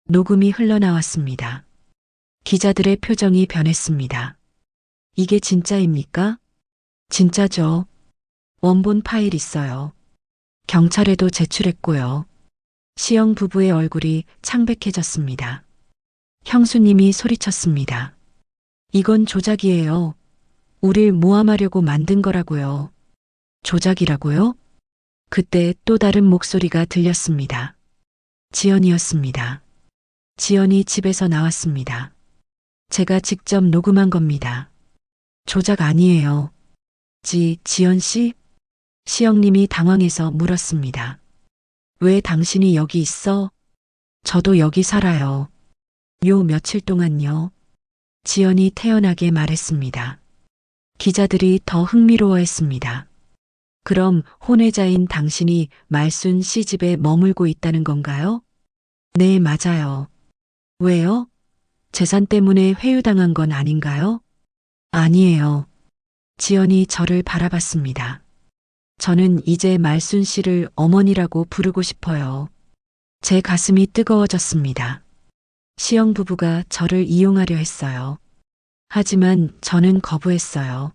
녹음이 흘러나왔습니다. 기자들의 표정이 변했습니다. 이게 진짜입니까? 진짜죠. 원본 파일 있어요. 경찰에도 제출했고요. 시영 부부의 얼굴이 창백해졌습니다. 형수님이 소리쳤습니다. 이건 조작이에요. 우릴 모함하려고 만든 거라고요. 조작이라고요? 그때 또 다른 목소리가 들렸습니다. 지연이었습니다. 지연이 집에서 나왔습니다. 제가 직접 녹음한 겁니다. 조작 아니에요. 지연 씨? 시영님이 당황해서 물었습니다. 왜 당신이 여기 있어? 저도 여기 살아요. 요 며칠 동안요. 지연이 태연하게 말했습니다. 기자들이 더 흥미로워했습니다. 그럼 혼외자인 당신이 말순 씨 집에 머물고 있다는 건가요? 네, 맞아요. 왜요? 재산 때문에 회유당한 건 아닌가요? 아니에요. 지연이 저를 바라봤습니다. 저는 이제 말순 씨를 어머니라고 부르고 싶어요. 제 가슴이 뜨거워졌습니다. 시영 부부가 저를 이용하려 했어요. 하지만 저는 거부했어요.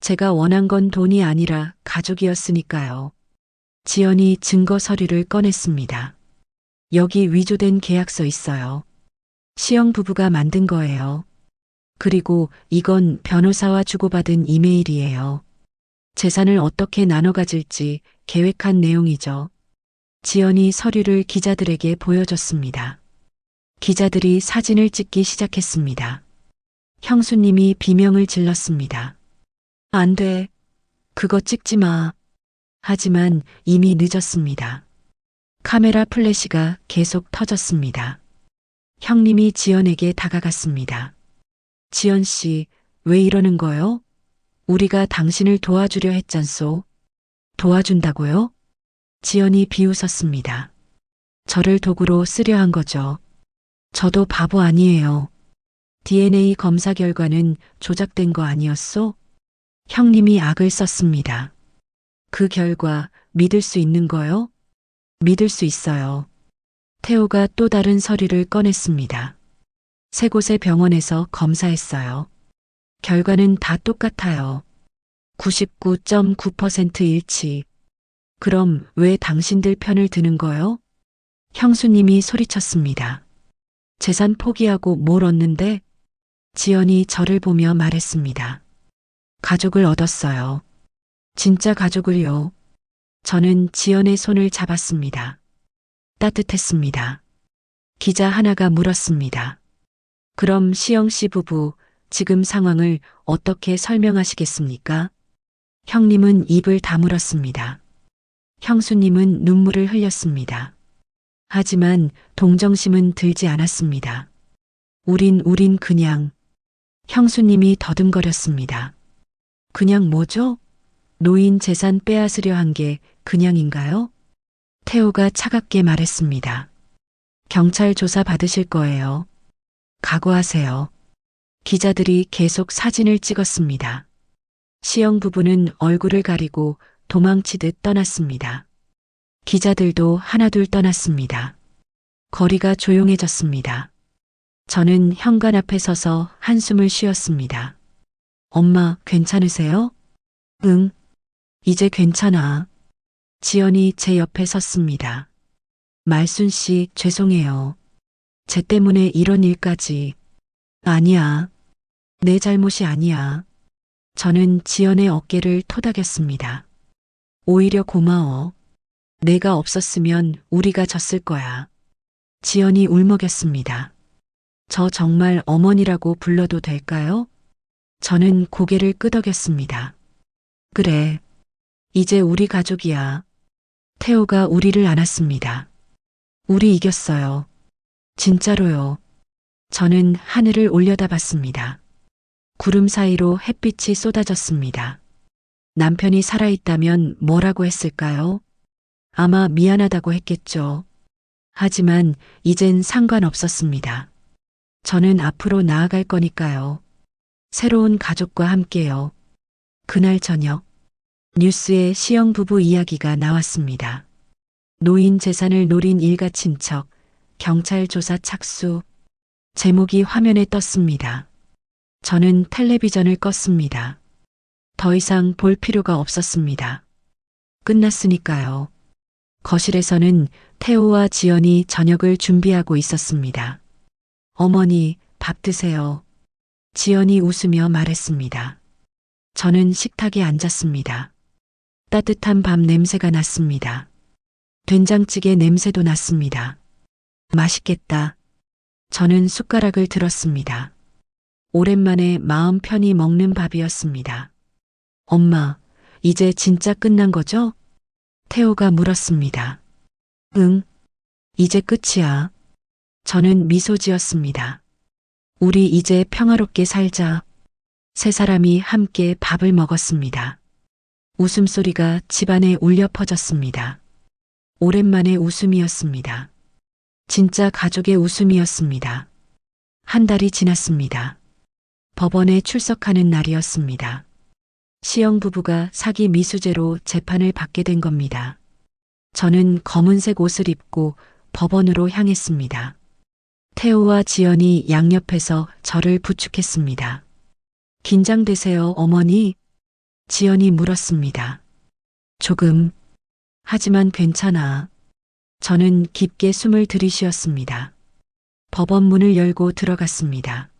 제가 원한 건 돈이 아니라 가족이었으니까요. 지연이 증거 서류를 꺼냈습니다. 여기 위조된 계약서 있어요. 시영 부부가 만든 거예요. 그리고 이건 변호사와 주고받은 이메일이에요. 재산을 어떻게 나눠 가질지 계획한 내용이죠. 지연이 서류를 기자들에게 보여줬습니다. 기자들이 사진을 찍기 시작했습니다. 형수님이 비명을 질렀습니다. 안 돼. 그거 찍지 마. 하지만 이미 늦었습니다. 카메라 플래시가 계속 터졌습니다. 형님이 지연에게 다가갔습니다. 지연 씨, 왜 이러는 거요? 우리가 당신을 도와주려 했잖소. 도와준다고요? 지연이 비웃었습니다. 저를 도구로 쓰려 한 거죠. 저도 바보 아니에요. DNA 검사 결과는 조작된 거 아니었소? 형님이 악을 썼습니다. 그 결과 믿을 수 있는 거요? 믿을 수 있어요. 태호가 또 다른 서류를 꺼냈습니다. 세 곳의 병원에서 검사했어요. 결과는 다 똑같아요. 99.9% 일치. 그럼 왜 당신들 편을 드는 거요? 형수님이 소리쳤습니다. 재산 포기하고 뭘 얻는데? 지연이 저를 보며 말했습니다. 가족을 얻었어요. 진짜 가족을요. 저는 지연의 손을 잡았습니다. 따뜻했습니다. 기자 하나가 물었습니다. 그럼 시영 씨 부부 지금 상황을 어떻게 설명하시겠습니까? 형님은 입을 다물었습니다. 형수님은 눈물을 흘렸습니다. 하지만 동정심은 들지 않았습니다. 우린 그냥. 형수님이 더듬거렸습니다. 그냥 뭐죠? 노인 재산 빼앗으려 한 게 그냥인가요? 태호가 차갑게 말했습니다. 경찰 조사 받으실 거예요. 각오하세요. 기자들이 계속 사진을 찍었습니다. 시영 부부는 얼굴을 가리고 도망치듯 떠났습니다. 기자들도 하나둘 떠났습니다. 거리가 조용해졌습니다. 저는 현관 앞에 서서 한숨을 쉬었습니다. 엄마, 괜찮으세요? 응, 이제 괜찮아. 지연이 제 옆에 섰습니다. 말순 씨, 죄송해요. 쟤 때문에 이런 일까지. 아니야. 내 잘못이 아니야. 저는 지연의 어깨를 토닥였습니다. 오히려 고마워. 내가 없었으면 우리가 졌을 거야. 지연이 울먹였습니다. 저 정말 어머니라고 불러도 될까요? 저는 고개를 끄덕였습니다. 그래. 이제 우리 가족이야. 태호가 우리를 안았습니다. 우리 이겼어요. 진짜로요. 저는 하늘을 올려다봤습니다. 구름 사이로 햇빛이 쏟아졌습니다. 남편이 살아있다면 뭐라고 했을까요? 아마 미안하다고 했겠죠. 하지만 이젠 상관없었습니다. 저는 앞으로 나아갈 거니까요. 새로운 가족과 함께요. 그날 저녁, 뉴스에 시영 부부 이야기가 나왔습니다. 노인 재산을 노린 일가 친척, 경찰 조사 착수. 제목이 화면에 떴습니다. 저는 텔레비전을 껐습니다. 더 이상 볼 필요가 없었습니다. 끝났으니까요. 거실에서는 태호와 지연이 저녁을 준비하고 있었습니다. 어머니, 밥 드세요. 지연이 웃으며 말했습니다. 저는 식탁에 앉았습니다. 따뜻한 밥 냄새가 났습니다. 된장찌개 냄새도 났습니다. 맛있겠다. 저는 숟가락을 들었습니다. 오랜만에 마음 편히 먹는 밥이었습니다. 엄마, 이제 진짜 끝난 거죠? 태호가 물었습니다. 응, 이제 끝이야. 저는 미소 지었습니다. 우리 이제 평화롭게 살자. 세 사람이 함께 밥을 먹었습니다. 웃음소리가 집안에 울려 퍼졌습니다. 오랜만에 웃음이었습니다. 진짜 가족의 웃음이었습니다. 한 달이 지났습니다. 법원에 출석하는 날이었습니다. 시영 부부가 사기 미수죄로 재판을 받게 된 겁니다. 저는 검은색 옷을 입고 법원으로 향했습니다. 태호와 지연이 양옆에서 저를 부축했습니다. 긴장되세요, 어머니? 지연이 물었습니다. 조금. 하지만 괜찮아. 저는 깊게 숨을 들이쉬었습니다. 법원 문을 열고 들어갔습니다.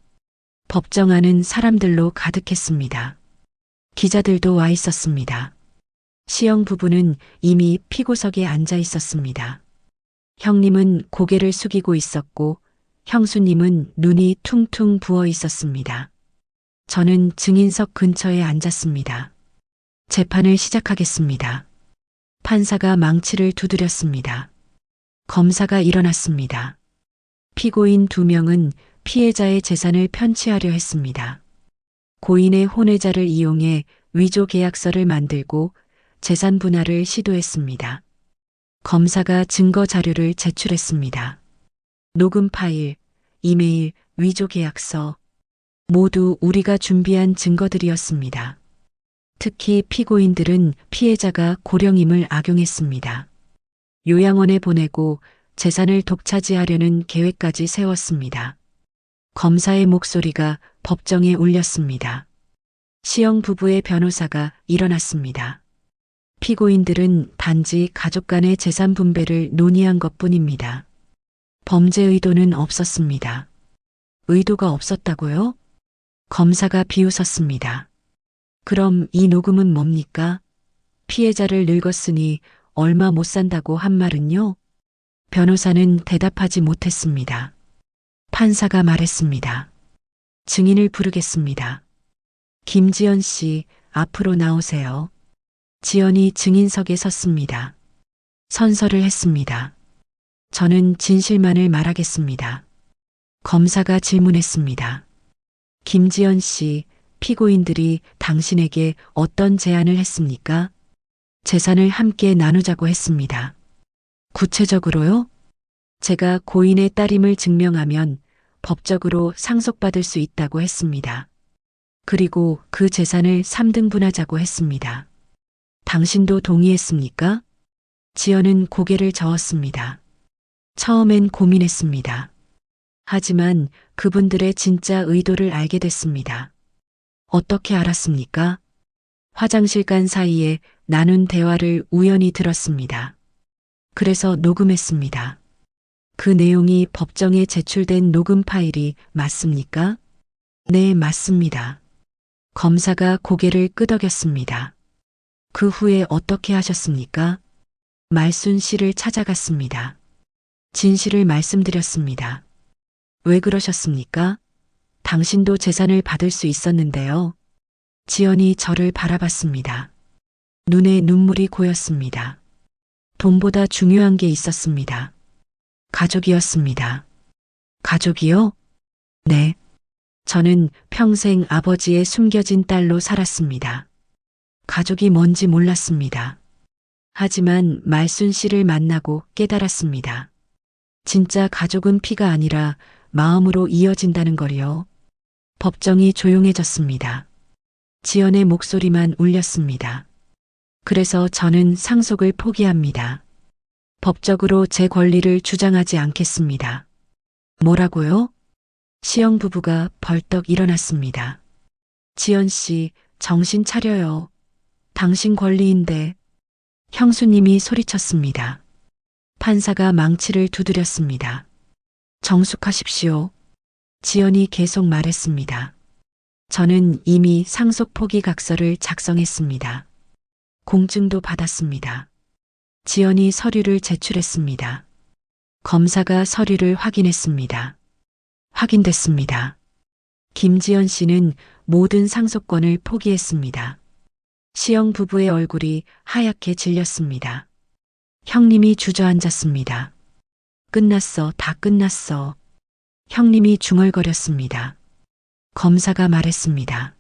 법정 안은 사람들로 가득했습니다. 기자들도 와 있었습니다. 시영 부부는 이미 피고석에 앉아 있었습니다. 형님은 고개를 숙이고 있었고 형수님은 눈이 퉁퉁 부어 있었습니다. 저는 증인석 근처에 앉았습니다. 재판을 시작하겠습니다. 판사가 망치를 두드렸습니다. 검사가 일어났습니다. 피고인 2명은 피해자의 재산을 편취하려 했습니다. 고인의 혼외자를 이용해 위조 계약서를 만들고 재산 분할을 시도했습니다. 검사가 증거 자료를 제출했습니다. 녹음 파일, 이메일, 위조 계약서, 모두 우리가 준비한 증거들이었습니다. 특히 피고인들은 피해자가 고령임을 악용했습니다. 요양원에 보내고 재산을 독차지하려는 계획까지 세웠습니다. 검사의 목소리가 법정에 울렸습니다. 시영 부부의 변호사가 일어났습니다. 피고인들은 단지 가족 간의 재산 분배를 논의한 것뿐입니다. 범죄 의도는 없었습니다. 의도가 없었다고요? 검사가 비웃었습니다. 그럼 이 녹음은 뭡니까? 피해자를 늙었으니 얼마 못 산다고 한 말은요? 변호사는 대답하지 못했습니다. 판사가 말했습니다. 증인을 부르겠습니다. 김지연 씨, 앞으로 나오세요. 지연이 증인석에 섰습니다. 선서를 했습니다. 저는 진실만을 말하겠습니다. 검사가 질문했습니다. 김지연 씨, 피고인들이 당신에게 어떤 제안을 했습니까? 재산을 함께 나누자고 했습니다. 구체적으로요? 제가 고인의 딸임을 증명하면 법적으로 상속받을 수 있다고 했습니다. 그리고 그 재산을 3등분하자고 했습니다. 당신도 동의했습니까? 지연은 고개를 저었습니다. 처음엔 고민했습니다. 하지만 그분들의 진짜 의도를 알게 됐습니다. 어떻게 알았습니까? 화장실 간 사이에 나눈 대화를 우연히 들었습니다. 그래서 녹음했습니다. 그 내용이 법정에 제출된 녹음 파일이 맞습니까? 네, 맞습니다. 검사가 고개를 끄덕였습니다. 그 후에 어떻게 하셨습니까? 말순 씨를 찾아갔습니다. 진실을 말씀드렸습니다. 왜 그러셨습니까? 당신도 재산을 받을 수 있었는데요. 지연이 저를 바라봤습니다. 눈에 눈물이 고였습니다. 돈보다 중요한 게 있었습니다. 가족이었습니다. 가족이요? 네. 저는 평생 아버지의 숨겨진 딸로 살았습니다. 가족이 뭔지 몰랐습니다. 하지만 말순 씨를 만나고 깨달았습니다. 진짜 가족은 피가 아니라 마음으로 이어진다는 걸요. 법정이 조용해졌습니다. 지연의 목소리만 울렸습니다. 그래서 저는 상속을 포기합니다. 법적으로 제 권리를 주장하지 않겠습니다. 뭐라고요? 시영 부부가 벌떡 일어났습니다. 지연 씨, 정신 차려요. 당신 권리인데. 형수님이 소리쳤습니다. 판사가 망치를 두드렸습니다. 정숙하십시오. 지연이 계속 말했습니다. 저는 이미 상속 포기 각서를 작성했습니다. 공증도 받았습니다. 지연이 서류를 제출했습니다. 검사가 서류를 확인했습니다. 확인됐습니다. 김지연 씨는 모든 상속권을 포기했습니다. 시영 부부의 얼굴이 하얗게 질렸습니다. 형님이 주저앉았습니다. 끝났어, 다 끝났어. 형님이 중얼거렸습니다. 검사가 말했습니다.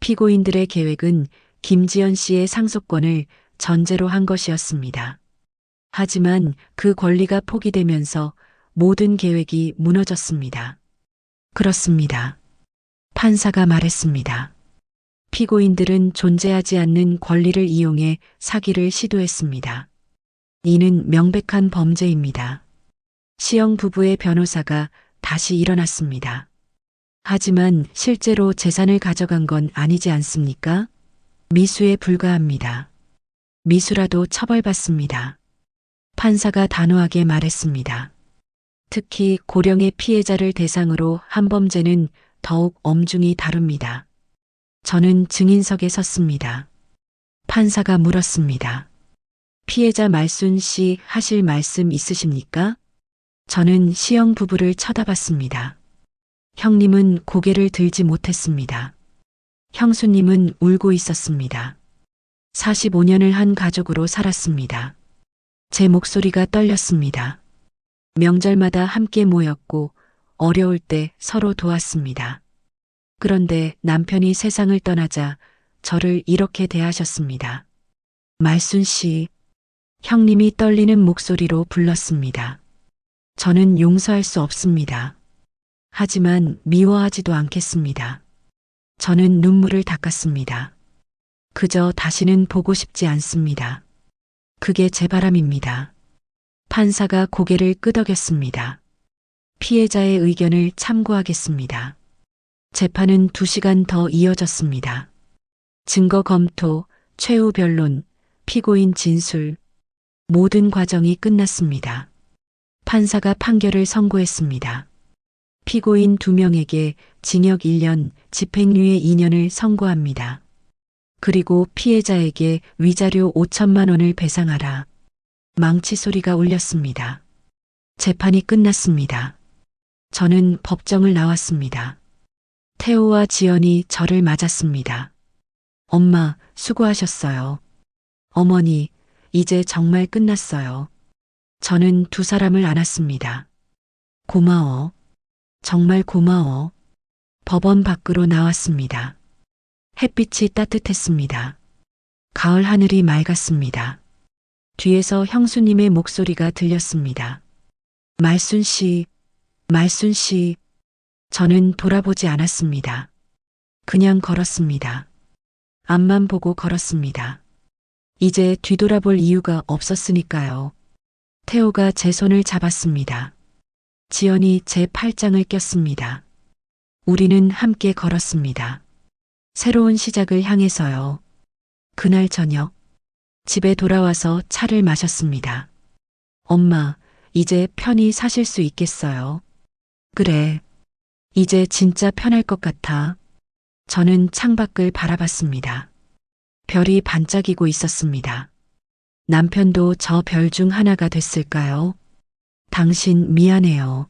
피고인들의 계획은 김지연 씨의 상속권을 전제로 한 것이었습니다. 하지만 그 권리가 포기되면서 모든 계획이 무너졌습니다. 그렇습니다. 판사가 말했습니다. 피고인들은 존재하지 않는 권리를 이용해 사기를 시도했습니다. 이는 명백한 범죄입니다. 시영 부부의 변호사가 다시 일어났습니다. 하지만 실제로 재산을 가져간 건 아니지 않습니까? 미수에 불과합니다. 미수라도 처벌받습니다. 판사가 단호하게 말했습니다. 특히 고령의 피해자를 대상으로 한 범죄는 더욱 엄중히 다룹니다. 저는 증인석에 섰습니다. 판사가 물었습니다. 피해자 말순 씨 하실 말씀 있으십니까? 저는 시영 부부를 쳐다봤습니다. 형님은 고개를 들지 못했습니다. 형수님은 울고 있었습니다. 45년을 한 가족으로 살았습니다. 제 목소리가 떨렸습니다. 명절마다 함께 모였고 어려울 때 서로 도왔습니다. 그런데 남편이 세상을 떠나자 저를 이렇게 대하셨습니다. 말순 씨, 형님이 떨리는 목소리로 불렀습니다. 저는 용서할 수 없습니다. 하지만 미워하지도 않겠습니다. 저는 눈물을 닦았습니다. 그저 다시는 보고 싶지 않습니다. 그게 제 바람입니다. 판사가 고개를 끄덕였습니다. 피해자의 의견을 참고하겠습니다. 재판은 2시간 더 이어졌습니다. 증거 검토, 최후 변론, 피고인 진술, 모든 과정이 끝났습니다. 판사가 판결을 선고했습니다. 피고인 2명에게 징역 1년, 집행유예 2년을 선고합니다. 그리고 피해자에게 위자료 5천만 원을 배상하라. 망치 소리가 울렸습니다. 재판이 끝났습니다. 저는 법정을 나왔습니다. 태호와 지연이 저를 맞았습니다. 엄마, 수고하셨어요. 어머니, 이제 정말 끝났어요. 저는 2 사람을 안았습니다. 고마워. 정말 고마워. 법원 밖으로 나왔습니다. 햇빛이 따뜻했습니다. 가을 하늘이 맑았습니다. 뒤에서 형수님의 목소리가 들렸습니다. 말순 씨, 말순 씨. 저는 돌아보지 않았습니다. 그냥 걸었습니다. 앞만 보고 걸었습니다. 이제 뒤돌아볼 이유가 없었으니까요. 태호가 제 손을 잡았습니다. 지연이 제 팔짱을 꼈습니다. 우리는 함께 걸었습니다. 새로운 시작을 향해서요. 그날 저녁, 집에 돌아와서 차를 마셨습니다. 엄마, 이제 편히 사실 수 있겠어요? 그래. 이제 진짜 편할 것 같아. 저는 창밖을 바라봤습니다. 별이 반짝이고 있었습니다. 남편도 저 별 중 하나가 됐을까요? 당신 미안해요.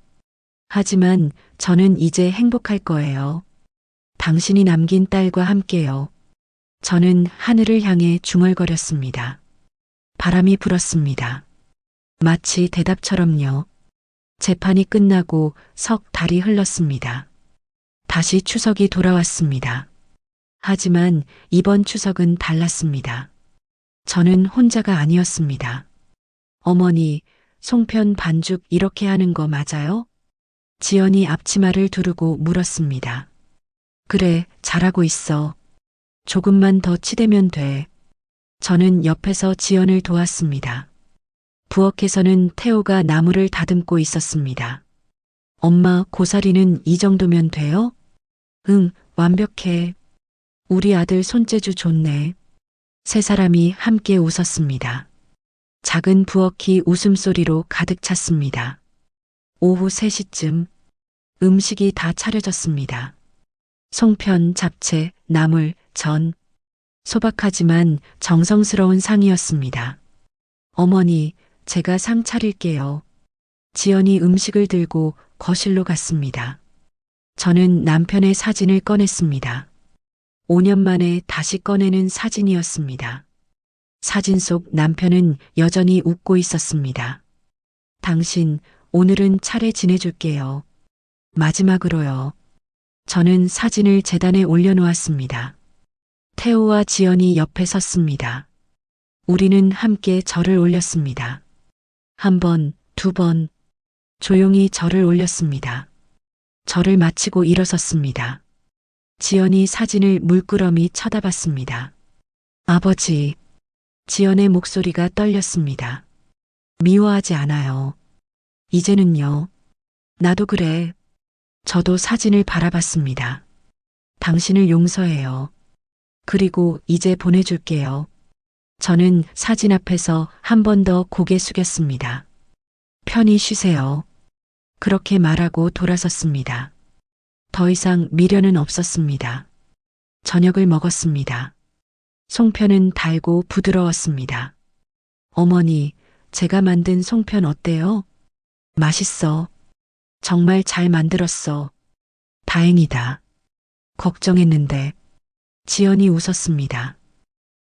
하지만 저는 이제 행복할 거예요. 당신이 남긴 딸과 함께요. 저는 하늘을 향해 중얼거렸습니다. 바람이 불었습니다. 마치 대답처럼요. 재판이 끝나고 석 달이 흘렀습니다. 다시 추석이 돌아왔습니다. 하지만 이번 추석은 달랐습니다. 저는 혼자가 아니었습니다. 어머니, 송편 반죽 이렇게 하는 거 맞아요? 지연이 앞치마를 두르고 물었습니다. 그래, 잘하고 있어. 조금만 더 치대면 돼. 저는 옆에서 지연을 도왔습니다. 부엌에서는 태호가 나무를 다듬고 있었습니다. 엄마, 고사리는 이 정도면 돼요? 응, 완벽해. 우리 아들 손재주 좋네. 3사람이 함께 웃었습니다. 작은 부엌이 웃음소리로 가득 찼습니다. 오후 3시쯤 음식이 다 차려졌습니다. 송편, 잡채, 나물, 전. 소박하지만 정성스러운 상이었습니다. 어머니, 제가 상 차릴게요. 지연이 음식을 들고 거실로 갔습니다. 저는 남편의 사진을 꺼냈습니다. 5년 만에 다시 꺼내는 사진이었습니다. 사진 속 남편은 여전히 웃고 있었습니다. 당신, 오늘은 차례 지내줄게요. 마지막으로요. 저는 사진을 재단에 올려놓았습니다. 태호와 지연이 옆에 섰습니다. 우리는 함께 절을 올렸습니다. 1번, 2번. 조용히 절을 올렸습니다. 절을 마치고 일어섰습니다. 지연이 사진을 물끄러미 쳐다봤습니다. 아버지. 지연의 목소리가 떨렸습니다. 미워하지 않아요. 이제는요. 나도 그래. 저도 사진을 바라봤습니다. 당신을 용서해요. 그리고 이제 보내줄게요. 저는 사진 앞에서 한 번 더 고개 숙였습니다. 편히 쉬세요. 그렇게 말하고 돌아섰습니다. 더 이상 미련은 없었습니다. 저녁을 먹었습니다. 송편은 달고 부드러웠습니다. 어머니, 제가 만든 송편 어때요? 맛있어. 정말 잘 만들었어. 다행이다. 걱정했는데. 지연이 웃었습니다.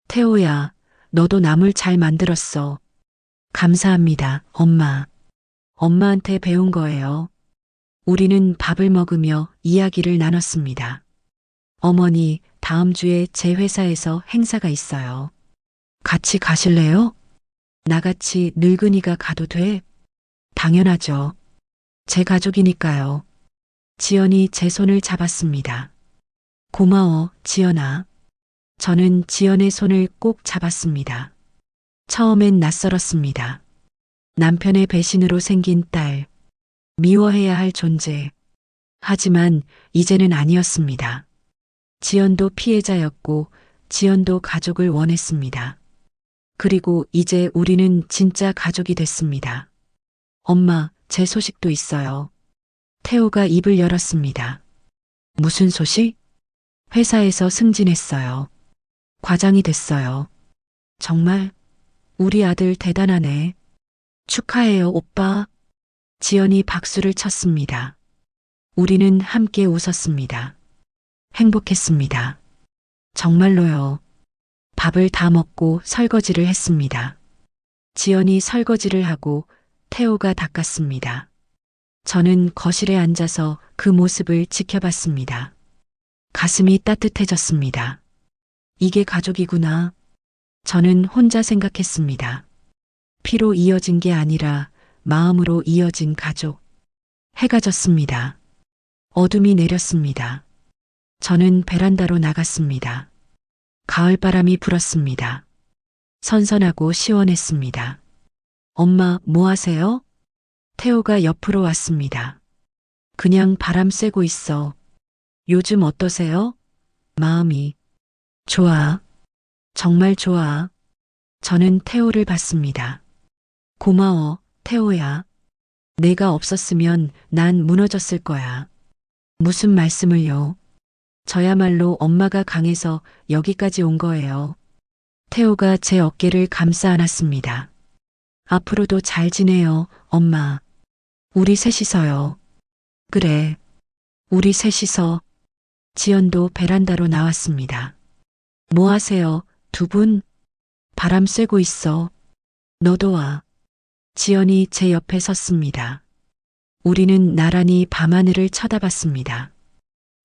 태호야, 너도 나물 잘 만들었어. 감사합니다, 엄마. 엄마한테 배운 거예요. 우리는 밥을 먹으며 이야기를 나눴습니다. 어머니, 다음 주에 제 회사에서 행사가 있어요. 같이 가실래요? 나같이 늙은이가 가도 돼? 당연하죠. 제 가족이니까요. 지연이 제 손을 잡았습니다. 고마워, 지연아. 저는 지연의 손을 꼭 잡았습니다. 처음엔 낯설었습니다. 남편의 배신으로 생긴 딸, 미워해야 할 존재. 하지만 이제는 아니었습니다. 지연도 피해자였고 지연도 가족을 원했습니다. 그리고 이제 우리는 진짜 가족이 됐습니다. 엄마, 제 소식도 있어요. 태호가 입을 열었습니다. 무슨 소식? 회사에서 승진했어요. 과장이 됐어요. 정말? 우리 아들 대단하네. 축하해요, 오빠. 지연이 박수를 쳤습니다. 우리는 함께 웃었습니다. 행복했습니다. 정말로요. 밥을 다 먹고 설거지를 했습니다. 지연이 설거지를 하고 태호가 닦았습니다. 저는 거실에 앉아서 그 모습을 지켜봤습니다. 가슴이 따뜻해졌습니다. 이게 가족이구나. 저는 혼자 생각했습니다. 피로 이어진 게 아니라 마음으로 이어진 가족. 해가 졌습니다. 어둠이 내렸습니다. 저는 베란다로 나갔습니다. 가을바람이 불었습니다. 선선하고 시원했습니다. 엄마, 뭐 하세요? 태호가 옆으로 왔습니다. 그냥 바람 쐬고 있어. 요즘 어떠세요? 마음이. 좋아. 정말 좋아. 저는 태호를 봤습니다. 고마워, 태호야. 내가 없었으면 난 무너졌을 거야. 무슨 말씀을요? 저야말로 엄마가 강해서 여기까지 온 거예요. 태호가 제 어깨를 감싸 안았습니다. 앞으로도 잘 지내요, 엄마. 우리 셋이서요. 그래. 우리 셋이서. 지연도 베란다로 나왔습니다. 뭐 하세요, 두 분? 바람 쐬고 있어. 너도 와. 지연이 제 옆에 섰습니다. 우리는 나란히 밤하늘을 쳐다봤습니다.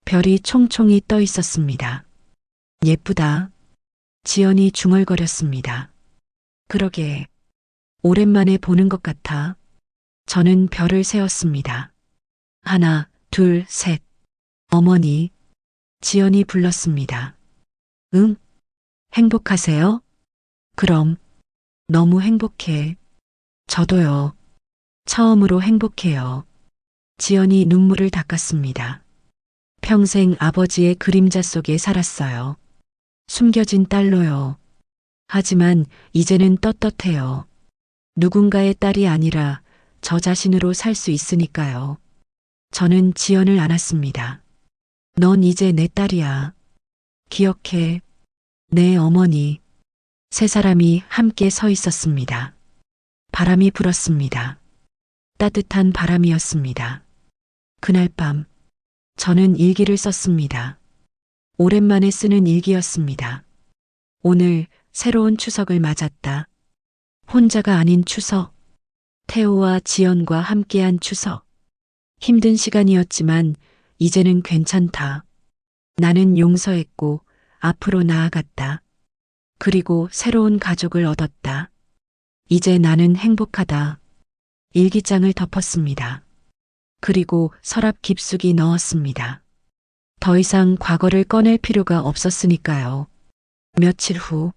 별이 총총히 떠 있었습니다. 예쁘다. 지연이 중얼거렸습니다. 그러게. 오랜만에 보는 것 같아. 저는 별을 세었습니다. 하나, 둘, 셋. 어머니. 지연이 불렀습니다. 응? 행복하세요? 그럼. 너무 행복해. 저도요. 처음으로 행복해요. 지연이 눈물을 닦았습니다. 평생 아버지의 그림자 속에 살았어요. 숨겨진 딸로요. 하지만 이제는 떳떳해요. 누군가의 딸이 아니라 저 자신으로 살 수 있으니까요. 저는 지연을 안았습니다. 넌 이제 내 딸이야. 기억해. 내 어머니. 세 사람이 함께 서 있었습니다. 바람이 불었습니다. 따뜻한 바람이었습니다. 그날 밤, 저는 일기를 썼습니다. 오랜만에 쓰는 일기였습니다. 오늘 새로운 추석을 맞았다. 혼자가 아닌 추석. 태호와 지연과 함께한 추석. 힘든 시간이었지만 이제는 괜찮다. 나는 용서했고 앞으로 나아갔다. 그리고 새로운 가족을 얻었다. 이제 나는 행복하다. 일기장을 덮었습니다. 그리고 서랍 깊숙이 넣었습니다. 더 이상 과거를 꺼낼 필요가 없었으니까요. 며칠 후,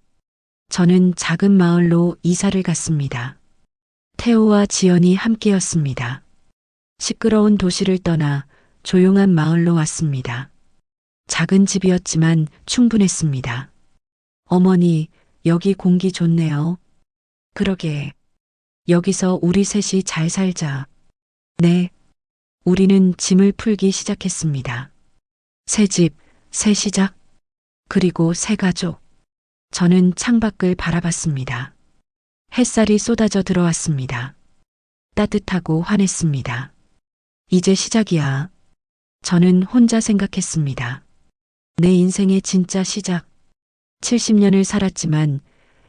저는 작은 마을로 이사를 갔습니다. 태호와 지연이 함께였습니다. 시끄러운 도시를 떠나 조용한 마을로 왔습니다. 작은 집이었지만 충분했습니다. 어머니, 여기 공기 좋네요. 그러게. 여기서 우리 셋이 잘 살자. 네. 우리는 짐을 풀기 시작했습니다. 새 집, 새 시작. 그리고 새 가족. 저는 창밖을 바라봤습니다. 햇살이 쏟아져 들어왔습니다. 따뜻하고 환했습니다. 이제 시작이야. 저는 혼자 생각했습니다. 내 인생의 진짜 시작. 70년을 살았지만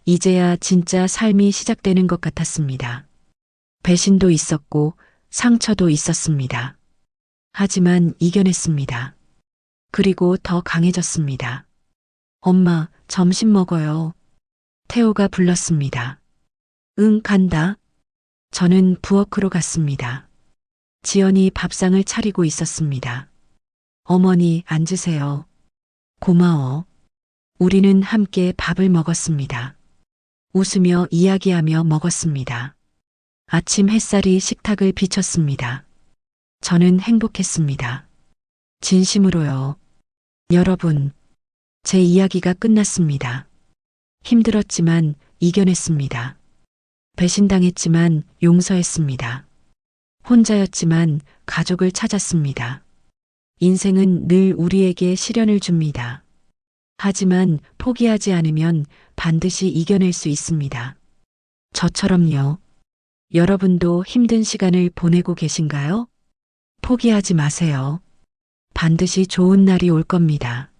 이제야 진짜 삶이 시작되는 것 같았습니다. 배신도 있었고 상처도 있었습니다. 하지만 이겨냈습니다. 그리고 더 강해졌습니다. 엄마, 점심 먹어요. 태호가 불렀습니다. 응, 간다. 저는 부엌으로 갔습니다. 지연이 밥상을 차리고 있었습니다. 어머니, 앉으세요. 고마워. 우리는 함께 밥을 먹었습니다. 웃으며 이야기하며 먹었습니다. 아침 햇살이 식탁을 비쳤습니다. 저는 행복했습니다. 진심으로요. 여러분, 제 이야기가 끝났습니다. 힘들었지만 이겨냈습니다. 배신당했지만 용서했습니다. 혼자였지만 가족을 찾았습니다. 인생은 늘 우리에게 시련을 줍니다. 하지만 포기하지 않으면 반드시 이겨낼 수 있습니다. 저처럼요. 여러분도 힘든 시간을 보내고 계신가요? 포기하지 마세요. 반드시 좋은 날이 올 겁니다.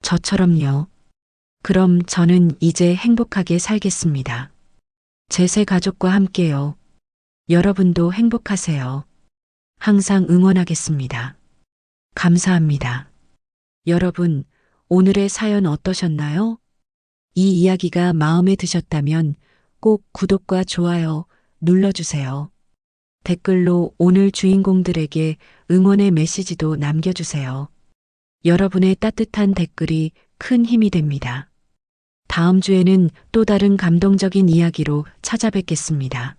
저처럼요. 그럼 저는 이제 행복하게 살겠습니다. 제 새 가족과 함께요. 여러분도 행복하세요. 항상 응원하겠습니다. 감사합니다. 여러분, 오늘의 사연 어떠셨나요? 이 이야기가 마음에 드셨다면 꼭 구독과 좋아요 눌러주세요. 댓글로 오늘 주인공들에게 응원의 메시지도 남겨주세요. 여러분의 따뜻한 댓글이 큰 힘이 됩니다. 다음 주에는 또 다른 감동적인 이야기로 찾아뵙겠습니다.